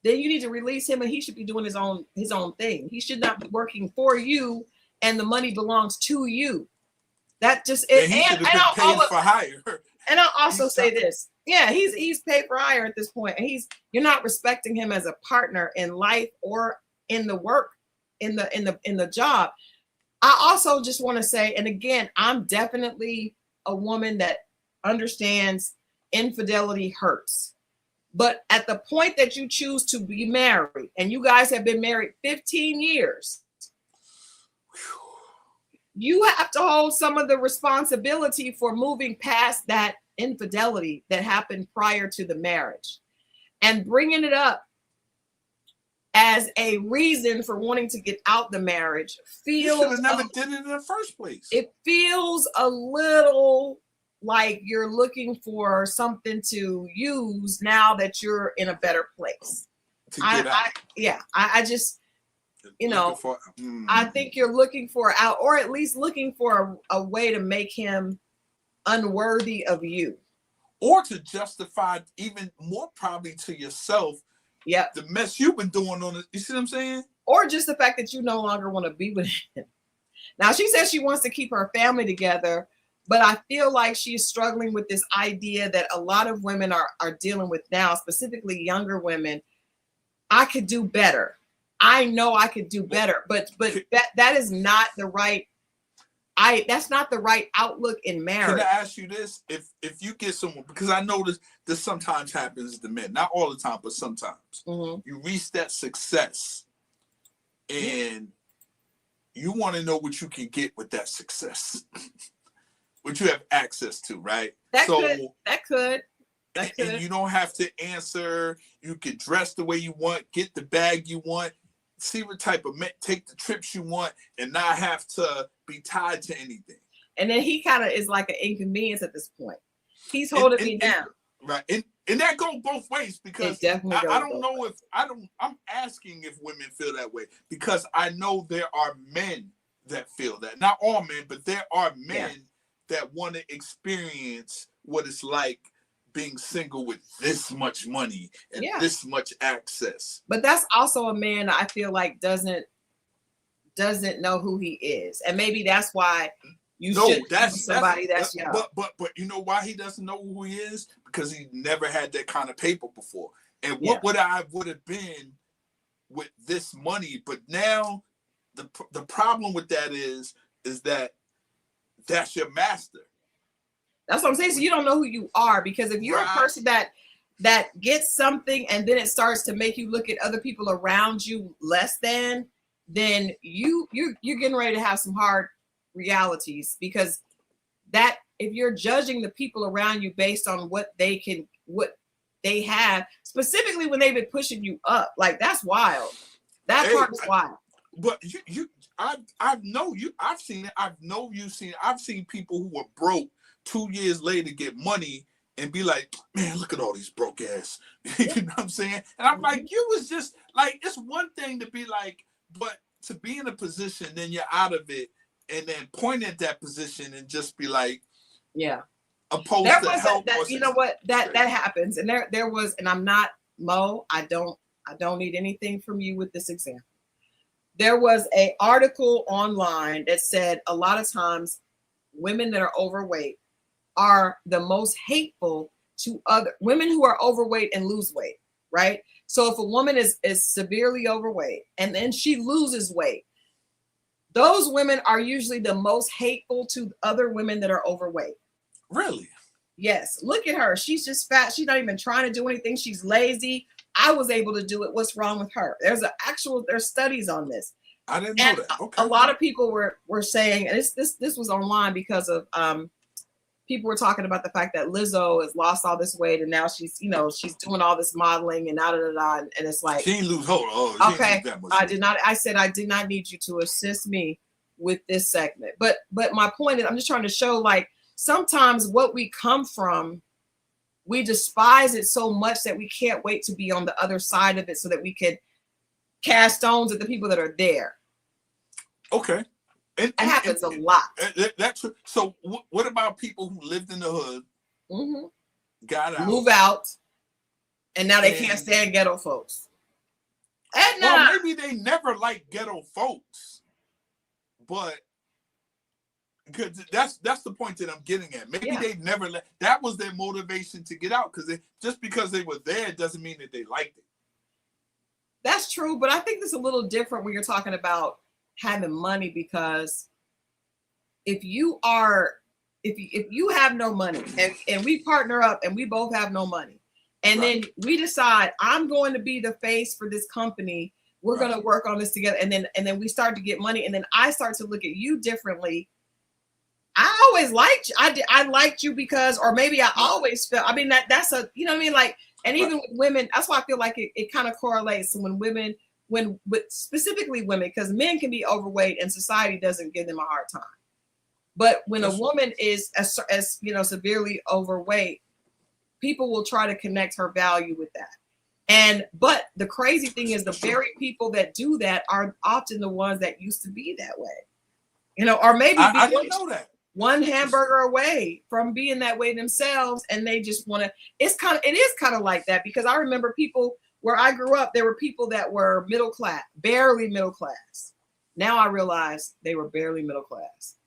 then you need to release him and he should be doing his own thing. He should not be working for you and the money belongs to you. That just and he should have been paid for hire. And I'll also say this. Yeah, he's paid for hire at this point. And you're not respecting him as a partner in life or in the work, in the job. I also just want to say, and again, I'm definitely a woman that understands infidelity hurts. But at the point that you choose to be married, and you guys have been married 15 years, you have to hold some of the responsibility for moving past that infidelity that happened prior to the marriage and bringing it up as a reason for wanting to get out the marriage. You should have never did it in the first place. It feels a little like you're looking for something to use now that you're in a better place. To get out. I just, I think you're looking for out, or at least looking for a way to make him unworthy of you, or to justify even more probably to yourself. Yeah, the mess you've been doing on it. You see what I'm saying? Or just the fact that you no longer want to be with him. Now she says she wants to keep her family together, but I feel like she's struggling with this idea that a lot of women are dealing with now, specifically younger women. I could do better. I know I could do better, but that is not the right. That's not the right outlook in marriage. Can I ask you this? If you get someone, because I know this sometimes happens to men, not all the time, but sometimes you reach that success, and you want to know what you can get with that success, what you have access to, right? That could. And you don't have to answer. You can dress the way you want, get the bag you want, see what type of take the trips you want, and not have to be tied to anything. And then he kind of is like an inconvenience at this point. He's holding me down. Right. And that goes both ways, because I don't know if I'm asking if women feel that way, because I know there are men that feel that. Not all men, but there are men that want to experience what it's like being single with this much money and this much access. But that's also a man I feel like doesn't know who he is, and maybe that's why that's young. But you know why he doesn't know who he is? Because he never had that kind of paper before. And what would have been with this money? But now the problem with that is that that's your master. That's what I'm saying. So you don't know who you are, because if you're a person that gets something and then it starts to make you look at other people around you less than, then you're getting ready to have some hard realities, because that if you're judging the people around you based on what they have, specifically when they've been pushing you up, like that's wild. That part is wild. But I've seen it. I've seen people who were broke 2 years later get money and be like, man, look at all these broke ass. You know what I'm saying? And I'm like, you was just like, it's one thing to be like, but to be in a position, then you're out of it, and then point at that position and just be like, opposed to help. You know what? That happens. And there was, and I'm not Mo, I don't need anything from you with this example. There was an article online that said a lot of times women that are overweight are the most hateful to other women who are overweight and lose weight, right? So if a woman is severely overweight and then she loses weight, those women are usually the most hateful to other women that are overweight. Really? Yes. Look at her. She's just fat. She's not even trying to do anything. She's lazy. I was able to do it. What's wrong with her? There's studies on this. I didn't know that. Okay. A lot of people were saying, and this was online because of people were talking about the fact that Lizzo has lost all this weight and now she's doing all this modeling and and it's like, she didn't lose. Okay, I did not. I said I did not need you to assist me with this segment. But my point is, I'm just trying to show, like, sometimes what we come from, we despise it so much that we can't wait to be on the other side of it so that we can cast stones at the people that are there. Okay. It happens a lot. That's so. What about people who lived in the hood, got out, move out, and now they can't stand ghetto folks? Well, maybe they never liked ghetto folks, but because that's the point that I'm getting at. Maybe they never that was their motivation to get out, because just because they were there doesn't mean that they liked it. That's true, but I think it's a little different when you're talking about having money, because if you have no money and we partner up and we both have no money, and then we decide I'm going to be the face for this company, we're going to work on this together, and then we start to get money, and then I start to look at you differently. I always liked you. I liked you because, or maybe I always felt, I mean, that's a, you know what I mean? Like, and even with women, that's why I feel like it kind of correlates when women, specifically women, because men can be overweight and society doesn't give them a hard time. But when a woman is as you know, severely overweight, people will try to connect her value with that. But the crazy thing is, the very people that do that are often the ones that used to be that way, you know, or maybe I didn't know that. One hamburger away from being that way themselves, and they just want to. It is kind of like that, because I remember people where I grew up, there were people that were middle class, barely middle class. Now I realize they were barely middle class,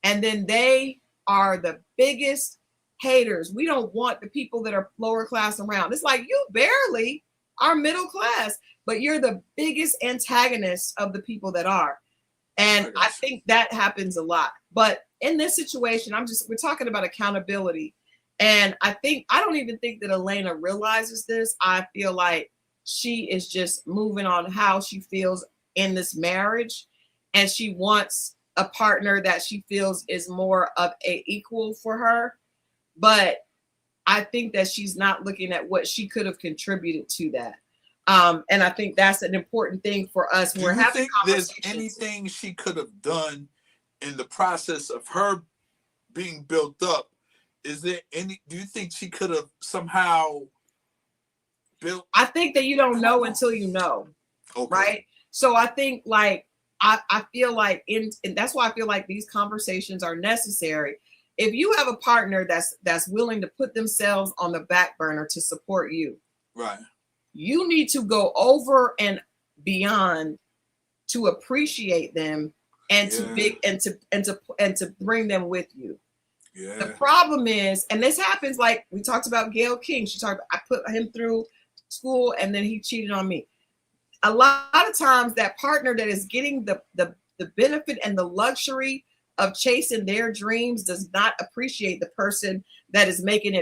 and then they are the biggest haters. We don't want the people that are lower class around. It's like, you barely are middle class, but you're the biggest antagonist of the people that are. And I think that happens a lot. But in this situation, we're talking about accountability. And I don't even think that Elena realizes this. I feel like she is just moving on how she feels in this marriage. And she wants a partner that she feels is more of a equal for her. But I think that she's not looking at what she could have contributed to that. And I think that's an important thing for us. Do you think there's anything she could have done in the process of her being built up? Do you think she could have somehow built? I think that you don't know until you know. Okay. Right. So I think, like, I feel like and that's why I feel like these conversations are necessary. If you have a partner that's willing to put themselves on the back burner to support you, right, you need to go over and beyond to appreciate them and to bring them with you. Yeah. The problem is, and this happens, like we talked about Gayle King. She talked about, I put him through school and then he cheated on me. A lot of times that partner that is getting the benefit and the luxury of chasing their dreams does not appreciate the person that is making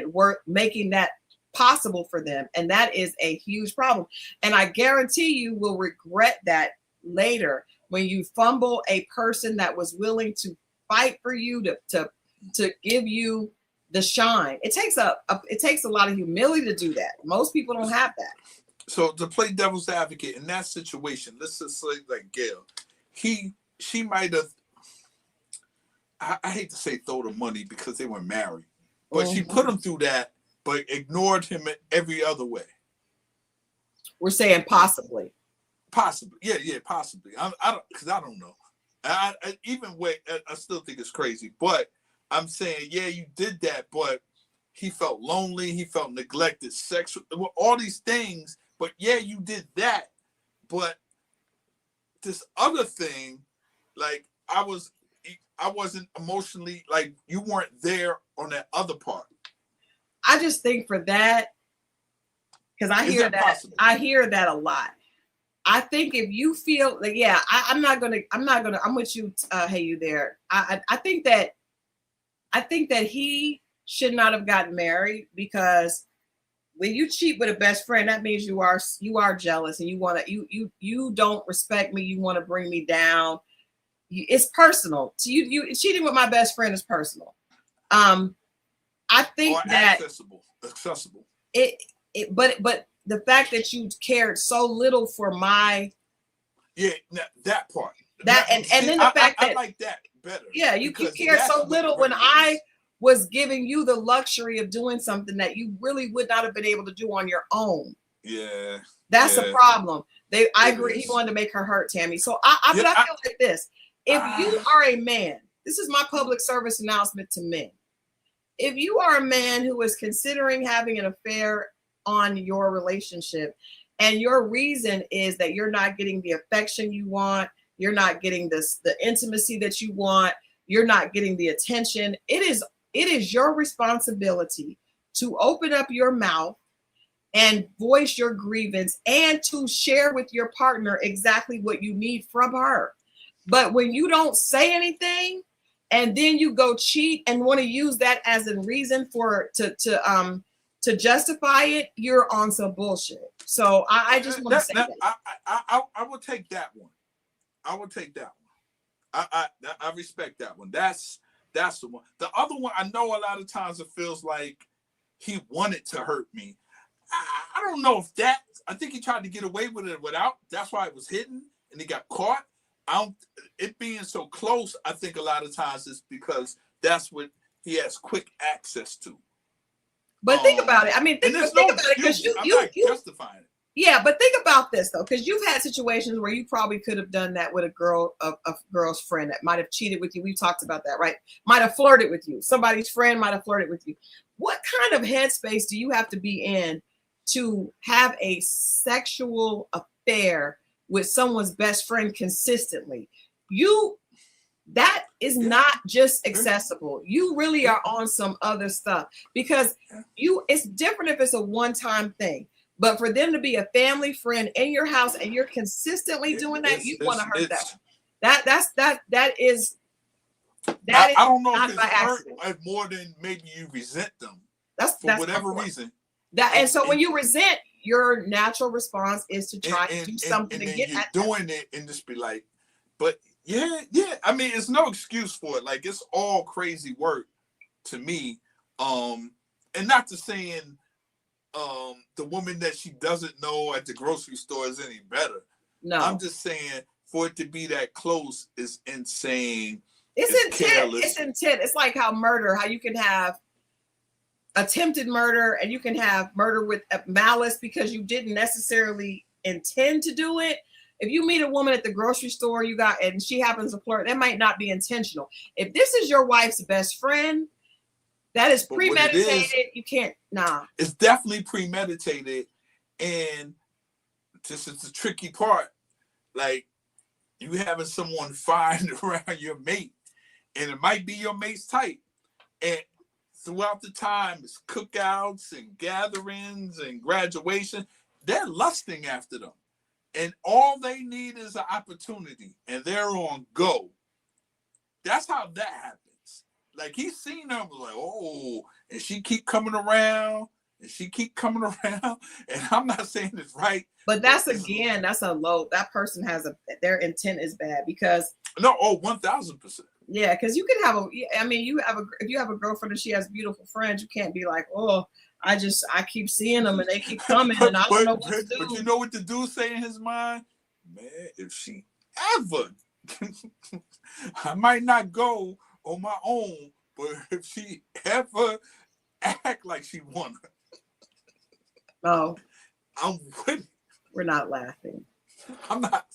that possible for them. And that is a huge problem. And I guarantee you will regret that later when you fumble a person that was willing to fight for you, to give you the shine. It takes a lot of humility to do that. Most people don't have that. So to play devil's advocate in that situation, let's just say like Gayle, she might have, I hate to say throw the money because they were married, but she put him through that, but ignored him in every other way. We're saying possibly. Possibly. Yeah, possibly. I don't know. I still think it's crazy, but I'm saying, yeah, you did that, but he felt lonely, he felt neglected, sexual, all these things, but yeah, you did that. But this other thing, like I wasn't emotionally, like you weren't there on that other part. I just think for that, because I hear that a lot. I think if you feel like, yeah, I'm with you, hey, you there. I think that he should not have gotten married, because when you cheat with a best friend, that means you are jealous and you don't respect me. You want to bring me down. It's personal. So you cheating with my best friend is personal. I think that accessible. But the fact that you cared so little for my that part. That and then the fact that I like that better. Yeah, you cared so little when I was giving you the luxury of doing something that you really would not have been able to do on your own. Yeah. That's a problem. I agree. He wanted to make her hurt, Tammy. So I feel like this. If you are a man, this is my public service announcement to men. If you are a man who is considering having an affair on your relationship, and your reason is that you're not getting the affection you want, you're not getting the intimacy that you want, you're not getting the attention, it is your responsibility to open up your mouth and voice your grievance and to share with your partner exactly what you need from her. But when you don't say anything and then you go cheat and want to use that as a reason to justify it, you're on some bullshit. So I just want to say that. I will take that one. I will take that one. I respect that one. That's the one. The other one, I know a lot of times it feels like he wanted to hurt me. I don't know if that. I think he tried to get away with it without. That's why it was hidden and he got caught. It being so close, I think a lot of times it's because that's what he has quick access to. But think about it. I mean, think about it because I'm not justifying it. Yeah, but think about this though, because you've had situations where you probably could have done that with a girl's friend that might have cheated with you. We've talked about that, right? Might have flirted with you. Somebody's friend might have flirted with you. What kind of headspace do you have to be in to have a sexual affair with someone's best friend consistently? That is not just accessible. You really are on some other stuff because it's different if it's a one-time thing. But for them to be a family friend in your house and you're consistently doing that, you want to hurt that. That is I don't know if it's hurt more than maybe you resent them. That's whatever reason. And so when you resent, your natural response is to try to do something to get at them. Doing it and just be like, but yeah. I mean, it's no excuse for it. Like it's all crazy work to me. And not to saying the woman that she doesn't know at the grocery store is any better. No, I'm just saying for it to be that close is insane. It's intent. Careless. It's intent. It's like how you can have attempted murder and you can have murder with malice because you didn't necessarily intend to do it. If you meet a woman at the grocery store, and she happens to flirt, that might not be intentional. If this is your wife's best friend, that is premeditated. You can't. Nah. It's definitely premeditated, and this is the tricky part. Like you having someone find around your mate, and it might be your mate's type, and throughout the time, it's cookouts and gatherings and graduation. They're lusting after them, and all they need is an opportunity, and they're on go. That's how that happens. Like he's seen them like, oh, and she keep coming around, and I'm not saying it's right. But that's a low. That person their intent is bad because 1,000%. Yeah, because you can have if you have a girlfriend and she has beautiful friends, you can't be like, oh, I keep seeing them and they keep coming and I don't know what to do. But you know what the dude say in his mind? Man, if she ever, I might not go on my own, but if she ever act like she wanna, I'm with it. We're not laughing. I'm not.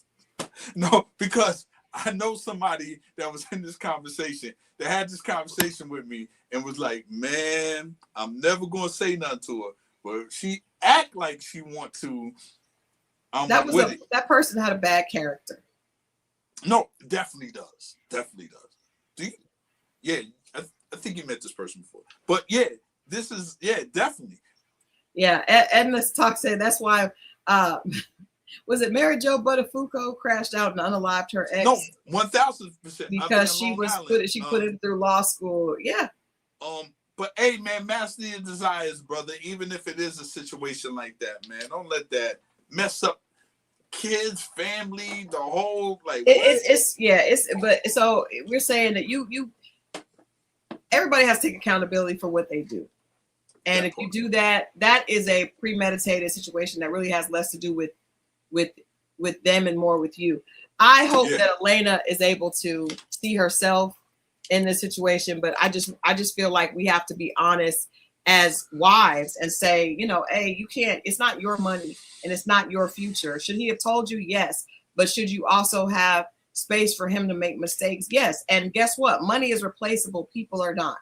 No, because I know somebody that was in this conversation that had this conversation with me and was like, man, I'm never going to say nothing to her. But if she act like she want to, that person had a bad character. No, definitely does. Definitely does. Do you? Yeah, I think you met this person before. But yeah, definitely. Yeah, Edna Talk said that's why was it Mary Jo Buttafuoco crashed out and unalived her ex? No, 1,000%. Because she put it through law school. Yeah. But hey, man, master your desires, brother. Even if it is a situation like that, man, don't let that mess up kids, family, the whole like. But so we're saying that you everybody has to take accountability for what they do. And if you do that, that is a premeditated situation that really has less to do with with them and more with you. I hope that Elena is able to see herself in this situation, but I just feel like we have to be honest as wives and say, you know, hey, you can't, it's not your money and it's not your future. Should he have told you? Yes. But should you also have space for him to make mistakes? Yes. And guess what? Money is replaceable. People are not.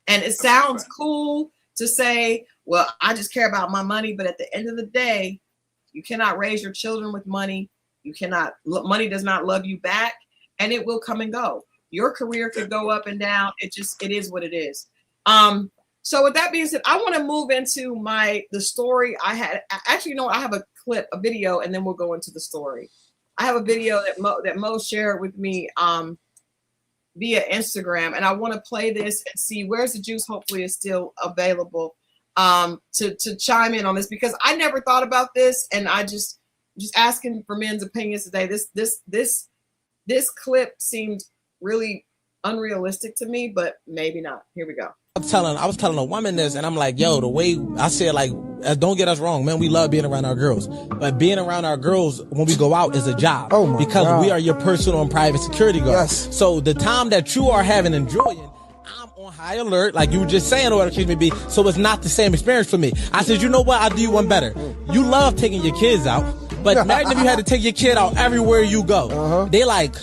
And it sounds cool to say, well, I just care about my money. But at the end of the day, you cannot raise your children with money. You cannot, money does not love you back, and it will come and go. Your career could go up and down. It is what it is. So with that being said, I want to move into the story I had. Actually, you know, I have a clip, a video, and then we'll go into the story. I have a video that Mo shared with me via Instagram, and I want to play this and see where's the juice. Hopefully, it's still available to chime in on this, because I never thought about this, and I just asking for men's opinions today. This clip seemed really unrealistic to me, but maybe not. Here we go. I was telling a woman this, and I'm like, yo, the way I said, like, don't get us wrong, man, we love being around our girls, but being around our girls when we go out is a job. Because God. We are your personal and private security guard. Yes. So the time that you are having enjoying, I'm on high alert, like you were just saying, or whatever the case may be. So it's not the same experience for me. I said, you know what? I'll do you one better. You love taking your kids out, but imagine if you had to take your kid out everywhere you go. They like,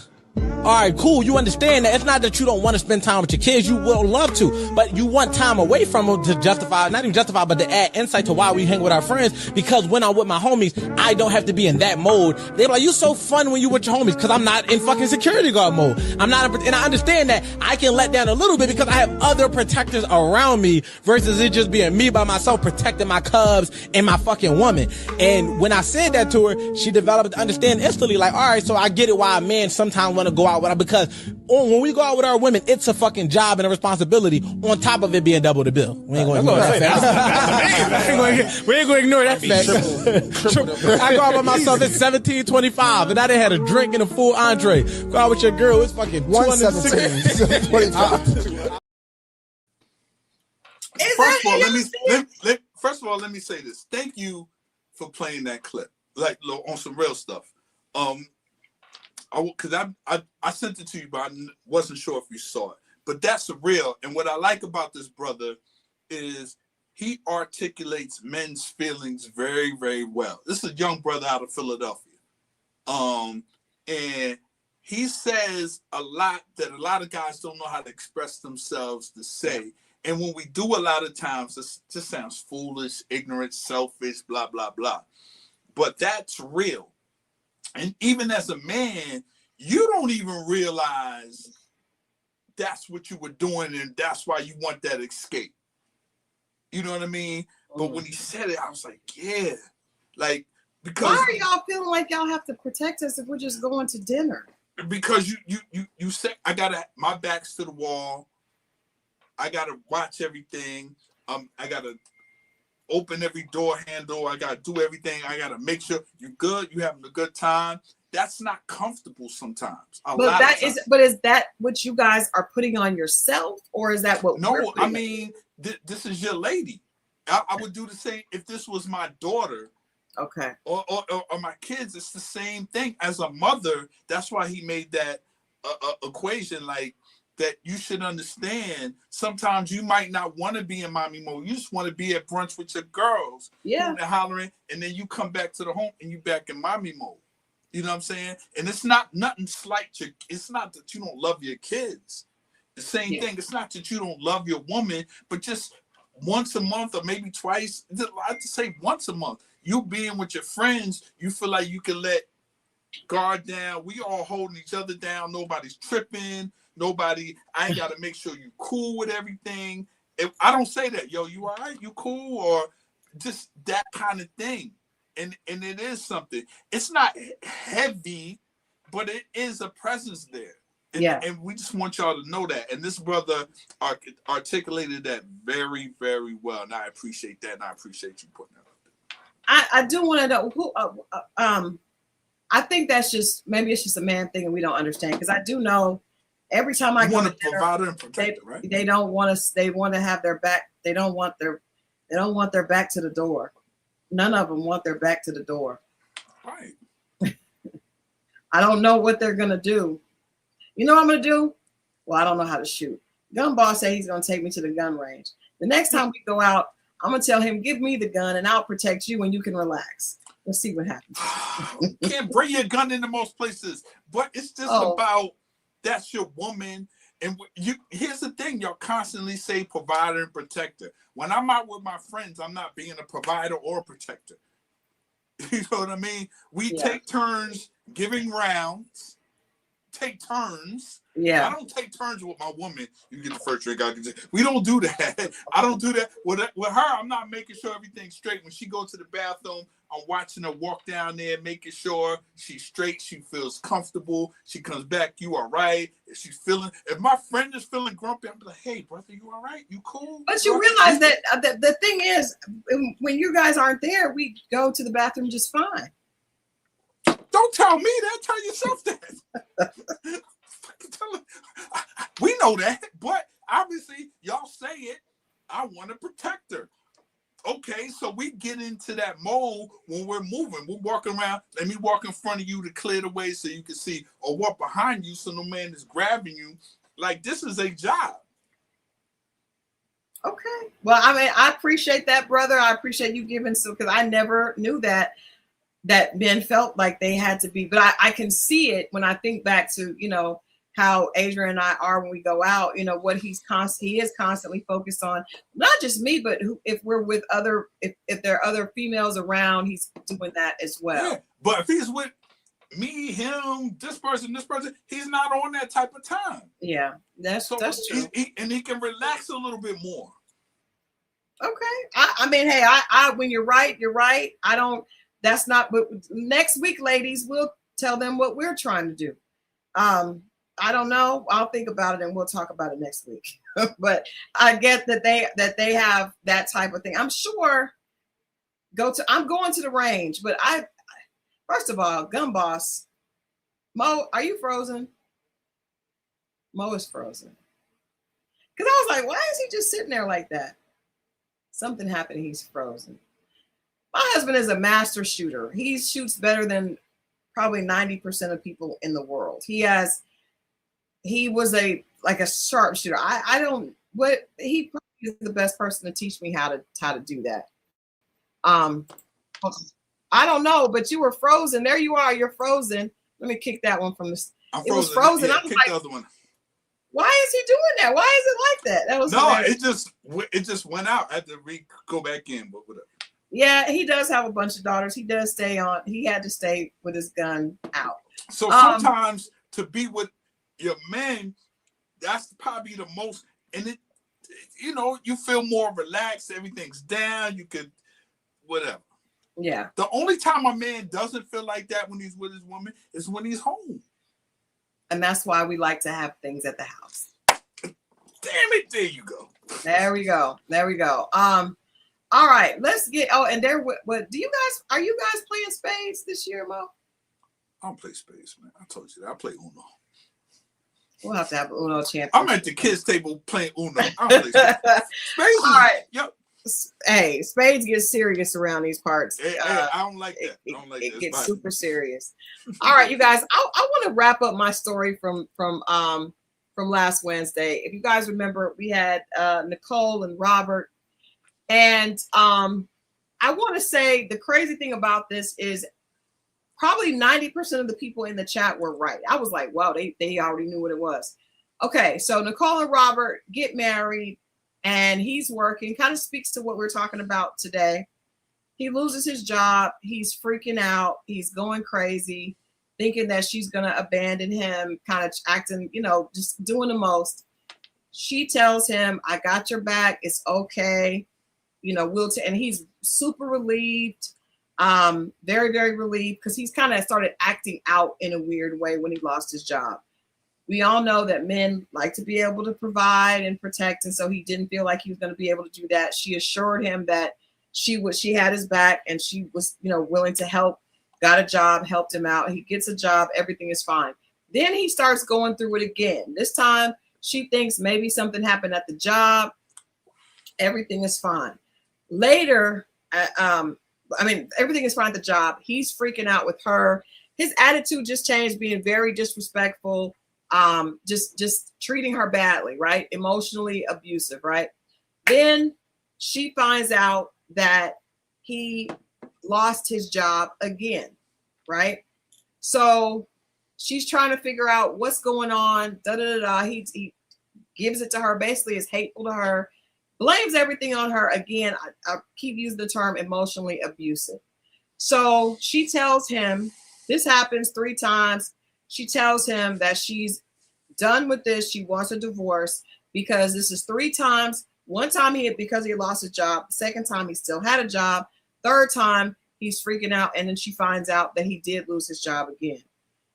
all right, cool. You understand that it's not that you don't want to spend time with your kids. You will love to, but you want time away from them to justify, not even justify, but to add insight to why we hang with our friends. Because when I'm with my homies, I don't have to be in that mode. They're like, you so fun when you with your homies, because I'm not in fucking security guard mode. I'm not, and I understand that I can let down a little bit because I have other protectors around me versus it just being me by myself protecting my cubs and my fucking woman. And when I said that to her, she developed to understand instantly, like, all right, so I get it why a man sometimes want to go out with her, because when we go out with our women, it's a fucking job and a responsibility on top of it being double the bill. We ain't going to ignore that fact. We ain't going to ignore that fact. I go out by myself, it's $17.25, and I done had a drink and a full entree. Go out with your girl, it's fucking $117.25. First of all, let me say this. Thank you for playing that clip, like on some real stuff. Because I sent it to you, but I wasn't sure if you saw it. But that's real. And what I like about this brother is he articulates men's feelings very, very well. This is a young brother out of Philadelphia. And he says a lot that a lot of guys don't know how to express themselves to say. And when we do, a lot of times, this just sounds foolish, ignorant, selfish, blah, blah, blah. But that's real. And even as a man, you don't even realize that's what you were doing, and that's why you want that escape. You know what I mean? But when he said it, I was like, yeah. Like, because why are y'all feeling like y'all have to protect us if we're just going to dinner? Because you said I gotta, my back's to the wall. I gotta watch everything. I gotta open every door handle. I gotta do everything. I gotta make sure you're good. You having a good time. That's not comfortable sometimes. But is that what you guys are putting on yourself, or is that what? No, I mean, this is your lady. I would do the same if this was my daughter. Okay. Or my kids. It's the same thing. As a mother, that's why he made that equation, like, that you should understand. Sometimes you might not want to be in mommy mode. You just want to be at brunch with your girls. Yeah. And hollering, and then you come back to the home and you back in mommy mode. You know what I'm saying? And it's not nothing slight. It's not that you don't love your kids. The same thing. It's not that you don't love your woman, but just once a month or maybe twice. I like to say once a month. You being with your friends, you feel like you can let guard down. We all holding each other down. Nobody's tripping. I ain't got to make sure you cool with everything. If I don't say that, yo, you all right? You cool? Or just that kind of thing. And it is something. It's not heavy, but it is a presence there. And we just want y'all to know that. And this brother articulated that very, very well. And I appreciate that. And I appreciate you putting that up there. I do want to know who. I think that's just, maybe it's just a man thing and we don't understand. Because I do know every time I want to provide and protect it, right? They don't want us. They want to have their back. They don't want their back to the door. None of them want their back to the door. Right. I don't know what they're gonna do. You know what I'm gonna do? Well, I don't know how to shoot. Gun boss said he's gonna take me to the gun range. The next time we go out, I'm gonna tell him, give me the gun and I'll protect you and you can relax. Let's see what happens. Can't bring your gun into most places, but it's just about that's your woman. And here's the thing, y'all constantly say provider and protector. When I'm out with my friends, I'm not being a provider or a protector. You know what I mean? We take turns giving rounds. Take turns. Yeah. I don't take turns with my woman. You get the first drink. We don't do that. I don't do that. With her, I'm not making sure everything's straight. When she goes to the bathroom, I'm watching her walk down there, making sure she's straight. She feels comfortable. She comes back. You all right? If my friend is feeling grumpy, I'm like, hey, brother, you all right? You cool? But you realize that the thing is, when you guys aren't there, we go to the bathroom just fine. Don't tell me that. Tell yourself that. We know that, but obviously y'all say it. I want to protect her. Okay, so we get into that mode when we're moving. We're walking around. Let me walk in front of you to clear the way so you can see, or walk behind you so no man is grabbing you. Like, this is a job. Okay. Well, I mean, I appreciate that, brother. I appreciate you giving some, because I never knew that men felt like they had to be. But I can see it when I think back to, how Adrian and I are when we go out, what he is constantly focused on, not just me, but if we're with if there are other females around, he's doing that as well. Yeah, but if he's with me, him, this person, he's not on that type of time. Yeah, that's true. And he can relax a little bit more. Okay. I mean, hey, I when you're right, you're right. That's not what next week, ladies, we'll tell them what we're trying to do. I don't know. I'll think about it and we'll talk about it next week. But I get that they have that type of thing. I'm sure I'm going to the range, but first of all, gun boss, Mo, are you frozen? Mo is frozen. Because I was like, why is he just sitting there like that? Something happened. He's frozen. My husband is a master shooter. He shoots better than probably 90% of people in the world. He was a sharpshooter. He probably is the best person to teach me how to do that. I don't know, but you were frozen. There you are. You're frozen. Let me kick that one from this. It was frozen. Yeah, I was like, the other one. Why is he doing that? Why is it like that? That was it just went out. I had to go back in, but whatever. Yeah, he does have a bunch of daughters. He does stay on. He had to stay with his gun out. So sometimes to be with your men, that's probably the most, and it, you feel more relaxed. Everything's down. You could, whatever. Yeah. The only time a man doesn't feel like that when he's with his woman is when he's home. And that's why we like to have things at the house. Damn it! There you go. There we go. All right, let's get. Oh, and what are you guys playing spades this year, Mo? I don't play spades, man. I told you that. I play Uno. We'll have to have an Uno champion. I'm at the kids' table playing Uno. I don't play spades. Spades. All right. Yep. Hey, spades get serious around these parts. Hey, I don't like that. It gets super serious. All right, you guys. I want to wrap up my story from last Wednesday. If you guys remember, we had Nicole and Robert. And I want to say the crazy thing about this is probably 90% of the people in the chat were right. I was like, wow, they already knew what it was. Okay, so Nicole and Robert get married and he's working. Kind of speaks to what we're talking about today. He loses his job. He's freaking out. He's going crazy, thinking that she's going to abandon him, kind of acting, just doing the most. She tells him, I got your back. It's okay. And he's super relieved, very, very relieved, because he's kind of started acting out in a weird way when he lost his job. We all know that men like to be able to provide and protect, and so he didn't feel like he was going to be able to do that. She assured him that she had his back, and she was, willing to help, got a job, helped him out. He gets a job, everything is fine. Then he starts going through it again. This time, she thinks maybe something happened at the job. Everything is fine. Later, everything is fine at the job. He's freaking out with her. his attitude just changed, being very disrespectful, just treating her badly, right? Emotionally abusive, right? Then she finds out that he lost his job again, right? So she's trying to figure out what's going on. He gives it to her, basically is hateful to her, blames everything on her. Again, I keep using the term emotionally abusive. So she tells him, this happens 3 times. She tells him that she's done with this. She wants a divorce because this is 3 times. One time because he lost his job. The second time he still had a job. Third time he's freaking out. And then she finds out that he did lose his job again.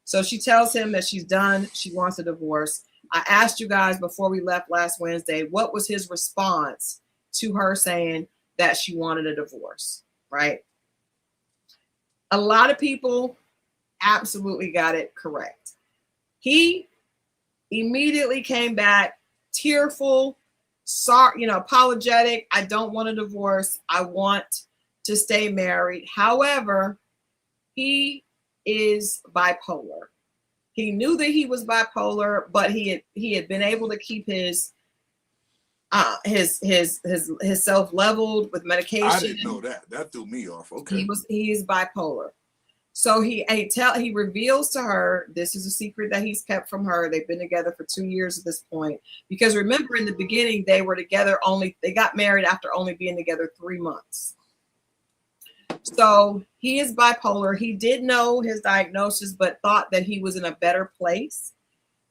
So she tells him that she's done. She wants a divorce. I asked you guys before we left last Wednesday, what was his response to her saying that she wanted a divorce, right? A lot of people absolutely got it correct. He immediately came back tearful, sorry, apologetic. I don't want a divorce. I want to stay married. However, he is bipolar. He knew that he was bipolar, but he had been able to keep his self leveled with medication. I didn't know that. That threw me off. Okay. He is bipolar. So he reveals to her, this is a secret that he's kept from her. They've been together for 2 years at this point. Because remember, in the beginning, they were together they got married after only being together 3 months. So he is bipolar. He did know his diagnosis, but thought that he was in a better place.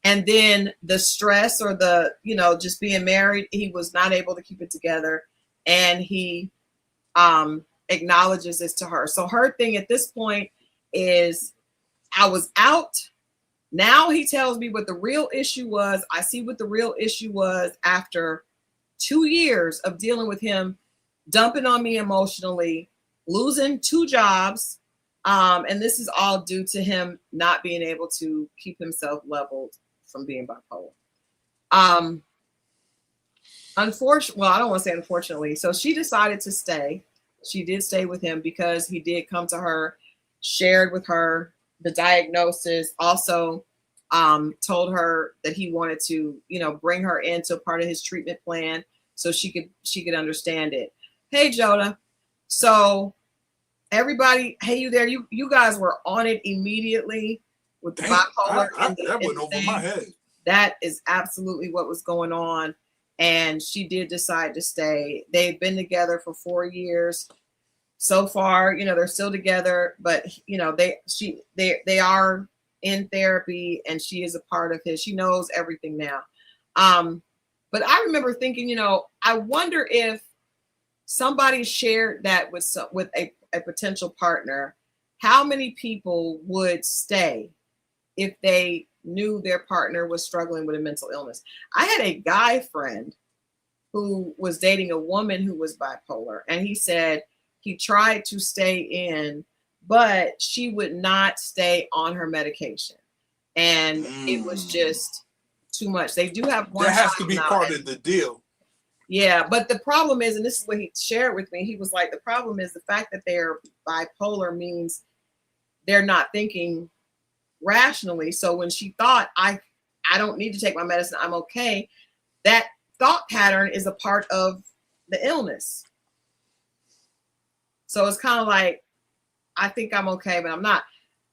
And then the stress or just being married, he was not able to keep it together. And he acknowledges this to her. So her thing at this point is, I was out. Now he tells me what the real issue was. I see what the real issue was after 2 years of dealing with him dumping on me emotionally, losing 2 jobs. And this is all due to him not being able to keep himself leveled from being bipolar. Unfortunately, well, I don't want to say unfortunately. So she decided to stay. She did stay with him because he did come to her, shared with her the diagnosis, also told her that he wanted to, bring her into part of his treatment plan so she could understand it. Hey, Joda. So everybody, hey, you there? You guys were on it immediately with the bipolar. That went over my head. That is absolutely what was going on. And she did decide to stay. They've been together for 4 years. So far, they're still together, but they are in therapy, and she is a part of his. She knows everything now. But I remember thinking, I wonder if somebody shared that with a potential partner, how many people would stay if they knew their partner was struggling with a mental illness? I had a guy friend who was dating a woman who was bipolar, and he said he tried to stay in, but she would not stay on her medication. And it was just too much. They do have one. That has to be part of the deal. Yeah, but the problem is, and this is what he shared with me, he was like, the problem is the fact that they're bipolar means they're not thinking rationally. So when she thought, I don't need to take my medicine, I'm okay, that thought pattern is a part of the illness. So it's kind of like, I think I'm okay, but I'm not.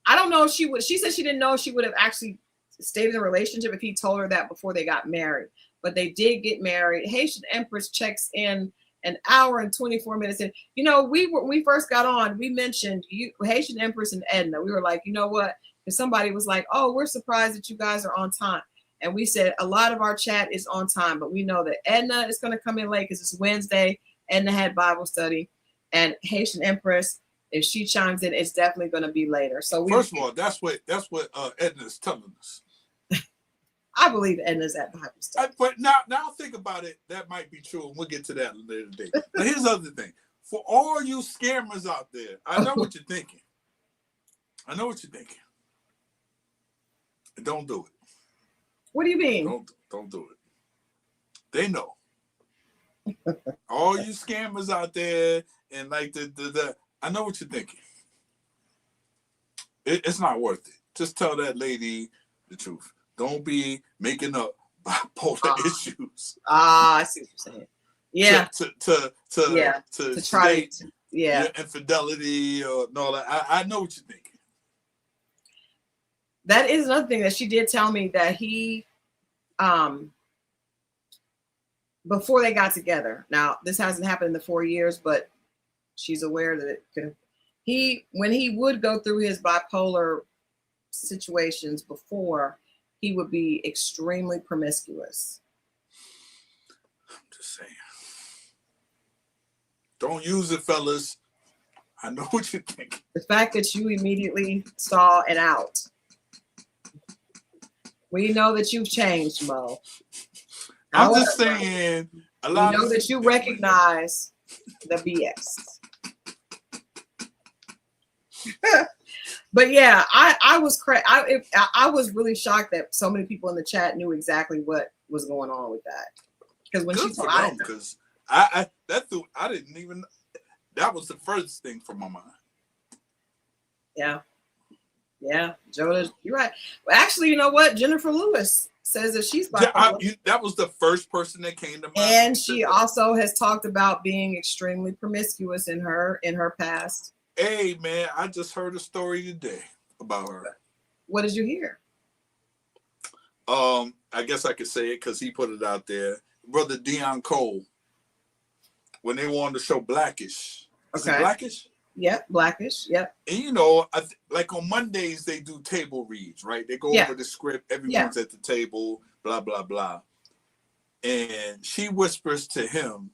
I don't know if she said she didn't know if she would have actually stayed in a relationship if he told her that before they got married. But they did get married. Haitian Empress checks in an hour and 24 minutes in. When we first got on, we mentioned Haitian Empress and Edna. We were like, you know what? If somebody was like, oh, we're surprised that you guys are on time. And we said a lot of our chat is on time, but we know that Edna is going to come in late because it's Wednesday. Edna had Bible study. And Haitian Empress, if she chimes in, it's definitely going to be later. So first of all, that's what Edna's telling us. I believe Edna's at Bible study. But now think about it. That might be true, and we'll get to that later today. Now here's the other thing: for all you scammers out there, I know what you're thinking. And don't do it. What do you mean? Don't do it. They know. All you scammers out there, and like the I know what you're thinking. It's not worth it. Just tell that lady the truth. Don't be making up bipolar issues. I see what you're saying. Yeah. To try to your infidelity or no, I know what you're thinking. That is another thing that she did tell me, that he before they got together. Now, this hasn't happened in the 4 years, but she's aware that it could. When he would go through his bipolar situations before, he would be extremely promiscuous. I'm just saying. Don't use it, fellas. I know what you think. The fact that you immediately saw it out. We know that you've changed, Mo. I'm just saying, we know that you recognize the BS. But yeah, I was I was really shocked that so many people in the chat knew exactly what was going on with that. Because when she told because I didn't even. That was the first thing from my mind. Yeah, Joe, you're right. Well, actually, you know what? Jennifer Lewis says that she's bipolar. That was the first person that came to mind. And she also has talked about being extremely promiscuous in her past. Hey, man, I just heard a story today about her. What did you hear? I guess I could say it because he put it out there. Brother Dion Cole, when they were on the show Blackish. Is it Blackish? Yep, Blackish. Yep. And you know, like on Mondays they do table reads, right? They go over the script. Everyone's at the table, blah blah blah. And she whispers to him,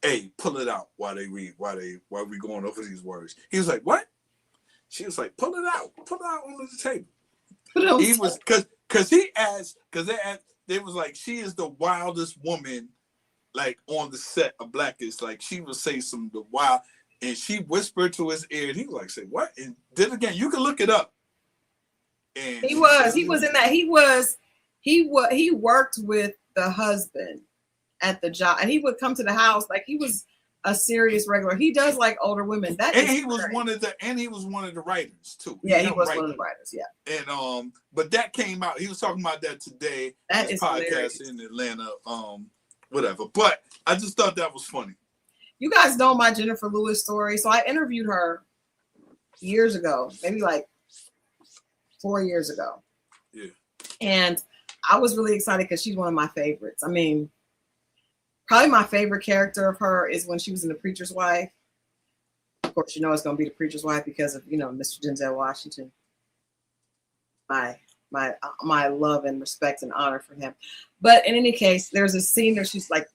"Hey, pull it out while they read, while we going over these words." He was like, "What?" She was like, "Pull it out onto the table." He was because they was like, she is the wildest woman, like on the set of Blackish. Like she would say some of the wild, and she whispered to his ear, and he was like, "Say what?" And then again, you can look it up. And he was in that. He worked with the husband at the job, and he would come to the house like he was a serious regular. He does like older women. He was one of the writers too. Yeah, he was one of the writers. Yeah. And but that came out. He was talking about that today. That is podcast hilarious. In Atlanta. Whatever. But I just thought that was funny. You guys know my Jennifer Lewis story, so I interviewed her years ago, maybe like 4 years ago. Yeah. And I was really excited because she's one of my favorites. I mean, probably my favorite character of her is when she was in The Preacher's Wife. Of course, you know it's going to be The Preacher's Wife because of, Mr. Denzel Washington. My love and respect and honor for him. But in any case, there's a scene where she's like,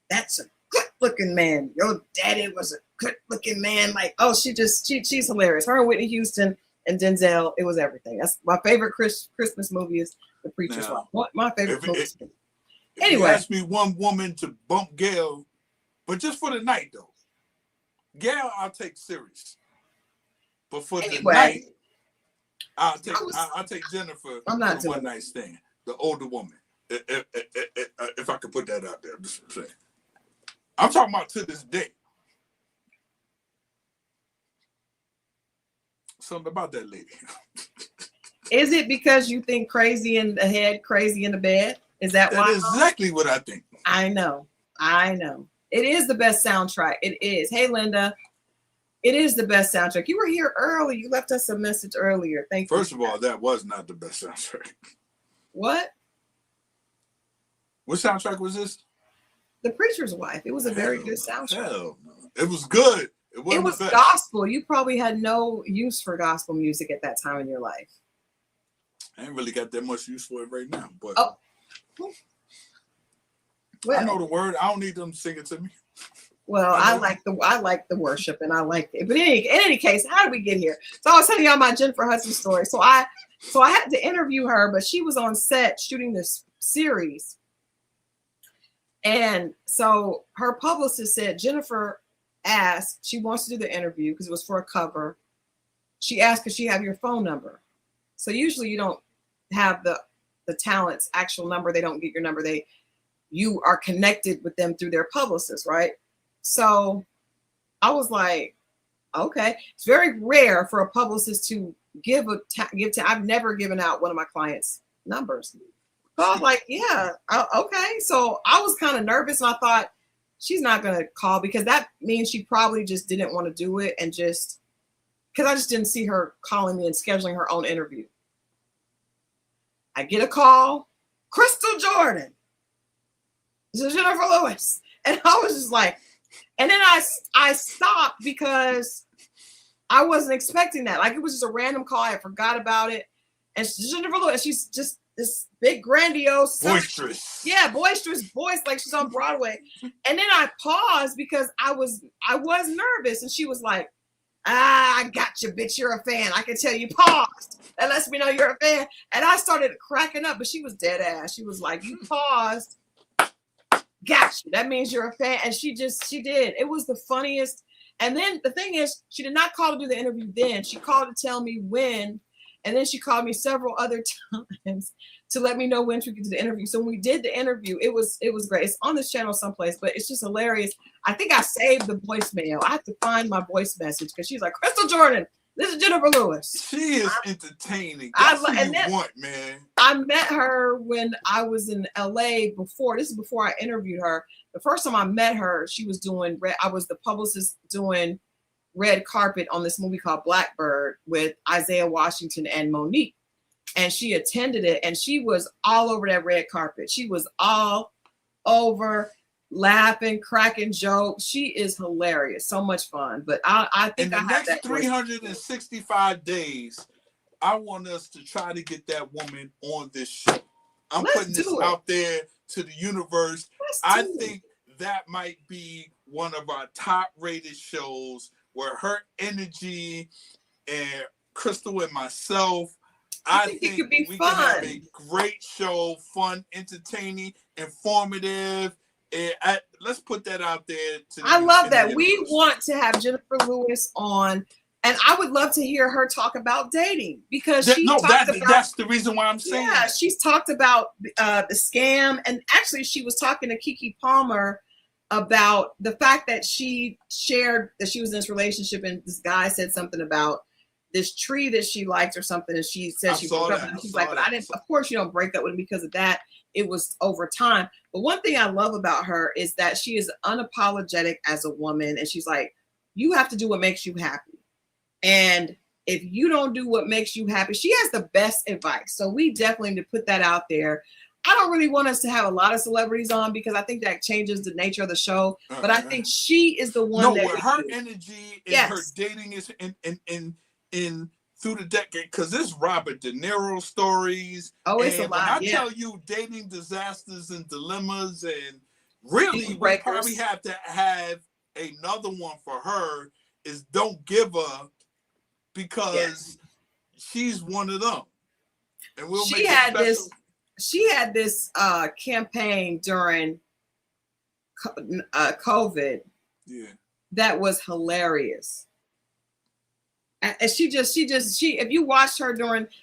"That's a good-looking man. Your daddy was a good-looking man." Like, oh, she's hilarious. Her and Whitney Houston and Denzel, it was everything. That's my favorite Christmas movie is The Preacher's Wife. What my favorite movie. Anyway, you asked me one woman to bump Gail, but just for the night though. Gail, I'll take serious. But for the night, I'll take Jennifer. I'm not doing one night stand. The older woman. If I could put that out there, I'm just saying. I'm talking about to this day. Something about that lady. Is it because you think crazy in the head, crazy in the bed? Is that why? That's exactly what I think. I know. It is the best soundtrack. It is. Hey, Linda. It is the best soundtrack. You were here early. You left us a message earlier. Thank you. First of all, that was not the best soundtrack. What? What soundtrack was this? The Preacher's Wife. It was a very good soundtrack. Hell no. It was good. It was gospel. You probably had no use for gospel music at that time in your life. I ain't really got that much use for it right now. But well, I know the word. I don't need them to sing it to me. Well, I like the worship and I like it. But in any case, how did we get here? So I was telling y'all my Jennifer Hudson story. So I had to interview her, but she was on set shooting this series. And so her publicist said, Jennifer asked, she wants to do the interview because it was for a cover. She asked, could she have your phone number? So usually you don't have the talent's actual number. They don't get your number. You are connected with them through their publicist, right? So I was like, okay. It's very rare for a publicist to I've never given out one of my clients' numbers. So I was like, yeah, okay. So I was kind of nervous, and I thought she's not going to call because that means she probably just didn't want to do it, and just because I just didn't see her calling me and scheduling her own interview. I get a call, Christal Jordan. This is Jennifer Lewis. And I was just like, and then I stopped because I wasn't expecting that. Like, it was just a random call. I forgot about it. And Jennifer Lewis, she's just this big, grandiose, boisterous. Yeah, boisterous voice, like she's on Broadway. And then I paused because I was nervous. And she was like, I got you, bitch. You're a fan. I can tell you paused. That lets me know you're a fan. And I started cracking up, but she was dead ass. She was like, you paused. Got you. That means you're a fan. And she did. It was the funniest. And then the thing is, she did not call to do the interview then. She called to tell me when. And then she called me several other times to let me know when to get to the interview. So when we did the interview, it was great. It's on this channel someplace, but it's just hilarious. I think I saved the voicemail. I have to find my voice message because she's like, Christal Jordan, this is Jennifer Lewis. She is entertaining. That's what you want, man. I met her when I was in LA before. This is before I interviewed her. The first time I met her, she was I was the publicist doing red carpet on this movie called Blackbird with Isaiah Washington and Monique. And she attended it, and she was all over that red carpet. She was all over, laughing, cracking jokes. She is hilarious. So much fun. But I think in the next 365 days, I want us to try to get that woman on this show. I'm putting this out there to the universe. I think that might be one of our top rated shows where her energy and Christal and myself, I think it could be we fun. Can have a great show, fun, entertaining, informative. And let's put that out there. I love that. We want to have Jennifer Lewis on, and I would love to hear her talk about dating because that's the reason why I'm saying. Yeah, she's talked about the scam, and actually, she was talking to Keke Palmer about the fact that she shared that she was in this relationship, and this guy said something about this tree that she liked or something, and she said she broke up, and she's like, but I didn't. Of course, you don't break up with him because of that. It was over time. But one thing I love about her is that she is unapologetic as a woman, and she's like, you have to do what makes you happy, and if you don't do what makes you happy, she has the best advice. So we definitely need to put that out there. I don't really want us to have a lot of celebrities on because I think that changes the nature of the show. But I think she is the one that with her energy and her dating is in through the decade, because there's Robert De Niro stories. Oh, it's a lot. When I tell you dating disasters and dilemmas, and really we probably have to have another one for her is Don't Give Her, because she's one of them. And we'll make it She had this campaign during COVID that was hilarious. And she if you watched her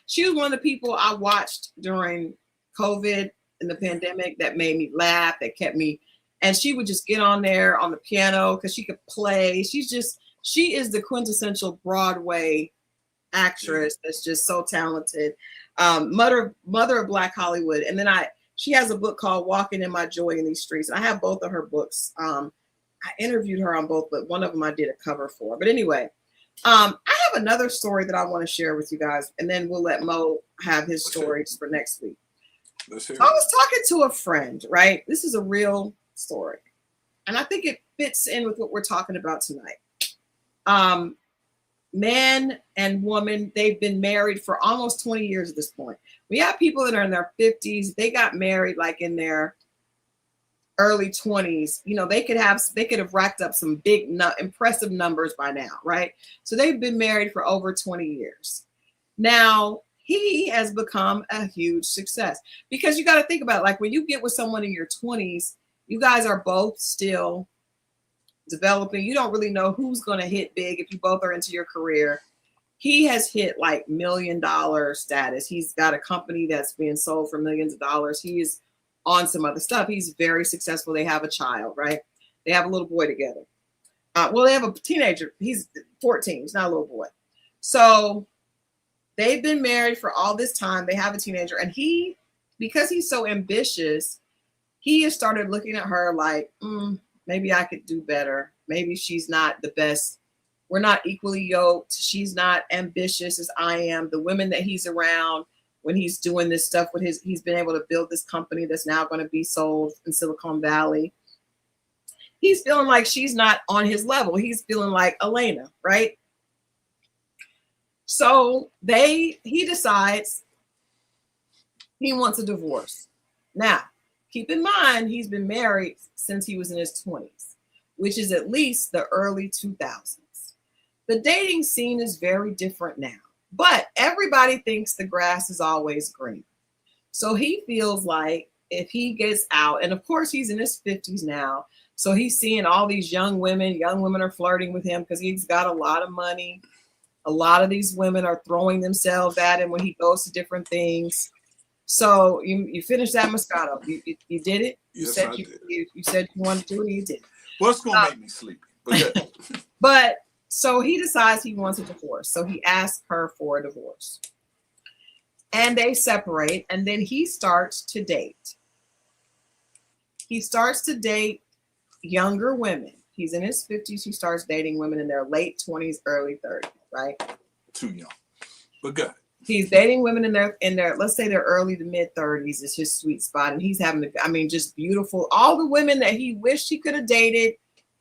she was one of the people I watched during COVID and the pandemic that made me laugh, that kept me, and she would just get on there on the piano because she could play. She is the quintessential Broadway actress that's just so talented. Mother of Black Hollywood. And then she has a book called Walking in My Joy in These Streets. And I have both of her books. I interviewed her on both, but one of them I did a cover for. But anyway, I have another story that I want to share with you guys, and then we'll let Mo have his stories for next week. I was talking to a friend, right? This is a real story, and I think it fits in with what we're talking about tonight. Man and woman, they've been married for almost 20 years at this point. We have people that are in their 50s. They got married like in their early 20s. You know, they could have racked up some big, impressive numbers by now, right? So they've been married for over 20 years. Now, he has become a huge success because you got to think about it. Like when you get with someone in your 20s, you guys are both still developing. You don't really know who's going to hit big if you both are into your career. He has hit like $1 million status. He's got a company that's being sold for millions of dollars. He is on some other stuff. He's very successful. They have a child, right? They have a little boy together. Well, they have a teenager. He's 14. He's not a little boy. So they've been married for all this time. They have a teenager, and because he's so ambitious, he has started looking at her like, maybe I could do better. Maybe she's not the best. We're not equally yoked. She's not ambitious as I am. The women that he's around when he's doing this stuff with he's been able to build this company that's now going to be sold in Silicon Valley. He's feeling like she's not on his level. He's feeling like Elena, right? So he decides he wants a divorce. Now, keep in mind, he's been married since he was in his 20s, which is at least the early 2000s. The dating scene is very different now, but everybody thinks the grass is always green. So he feels like if he gets out, and of course he's in his 50s now, so he's seeing all these young women are flirting with him because he's got a lot of money. A lot of these women are throwing themselves at him when he goes to different things. So you finished that Moscato. You did it? Yes, You said you wanted to do it, you did. Well, it's going to make me sleepy. But, but so he decides he wants a divorce. So he asks her for a divorce. And they separate, and then he starts to date. He starts to date younger women. He's in his 50s. He starts dating women in their late 20s, early 30s, right? Too young. But good. He's dating women in their let's say their early to mid 30s is his sweet spot. And he's having, just beautiful. All the women that he wished he could have dated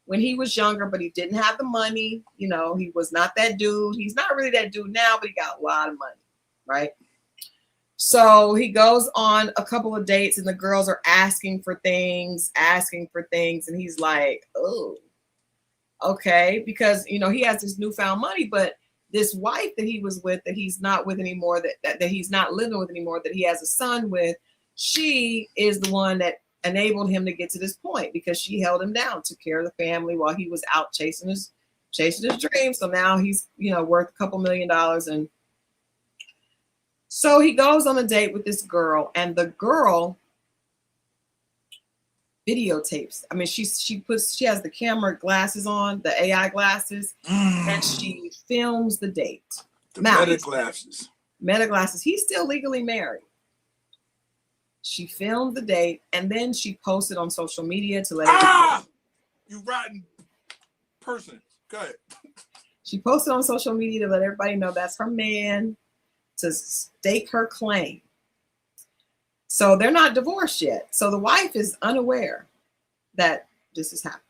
when he was younger, but he didn't have the money. He was not that dude. He's not really that dude now, but he got a lot of money, right? So he goes on a couple of dates and the girls are asking for things. And he's like, oh, okay. Because, he has this newfound money, but this wife that he was with, that he's not with anymore, that he's not living with anymore, that he has a son with, she is the one that enabled him to get to this point because she held him down, took care of the family while he was out chasing his dreams. So now he's, worth a couple $1 million. And so he goes on a date with this girl, and the girl videotapes. She has the camera glasses on, the AI glasses, and she films the date. Meta glasses. Meta glasses. He's still legally married. She filmed the date, and then she posted on social media to let you rotten person. Go ahead. She posted on social media to let everybody know that's her man, to stake her claim. So they're not divorced yet. So the wife is unaware that this is happening.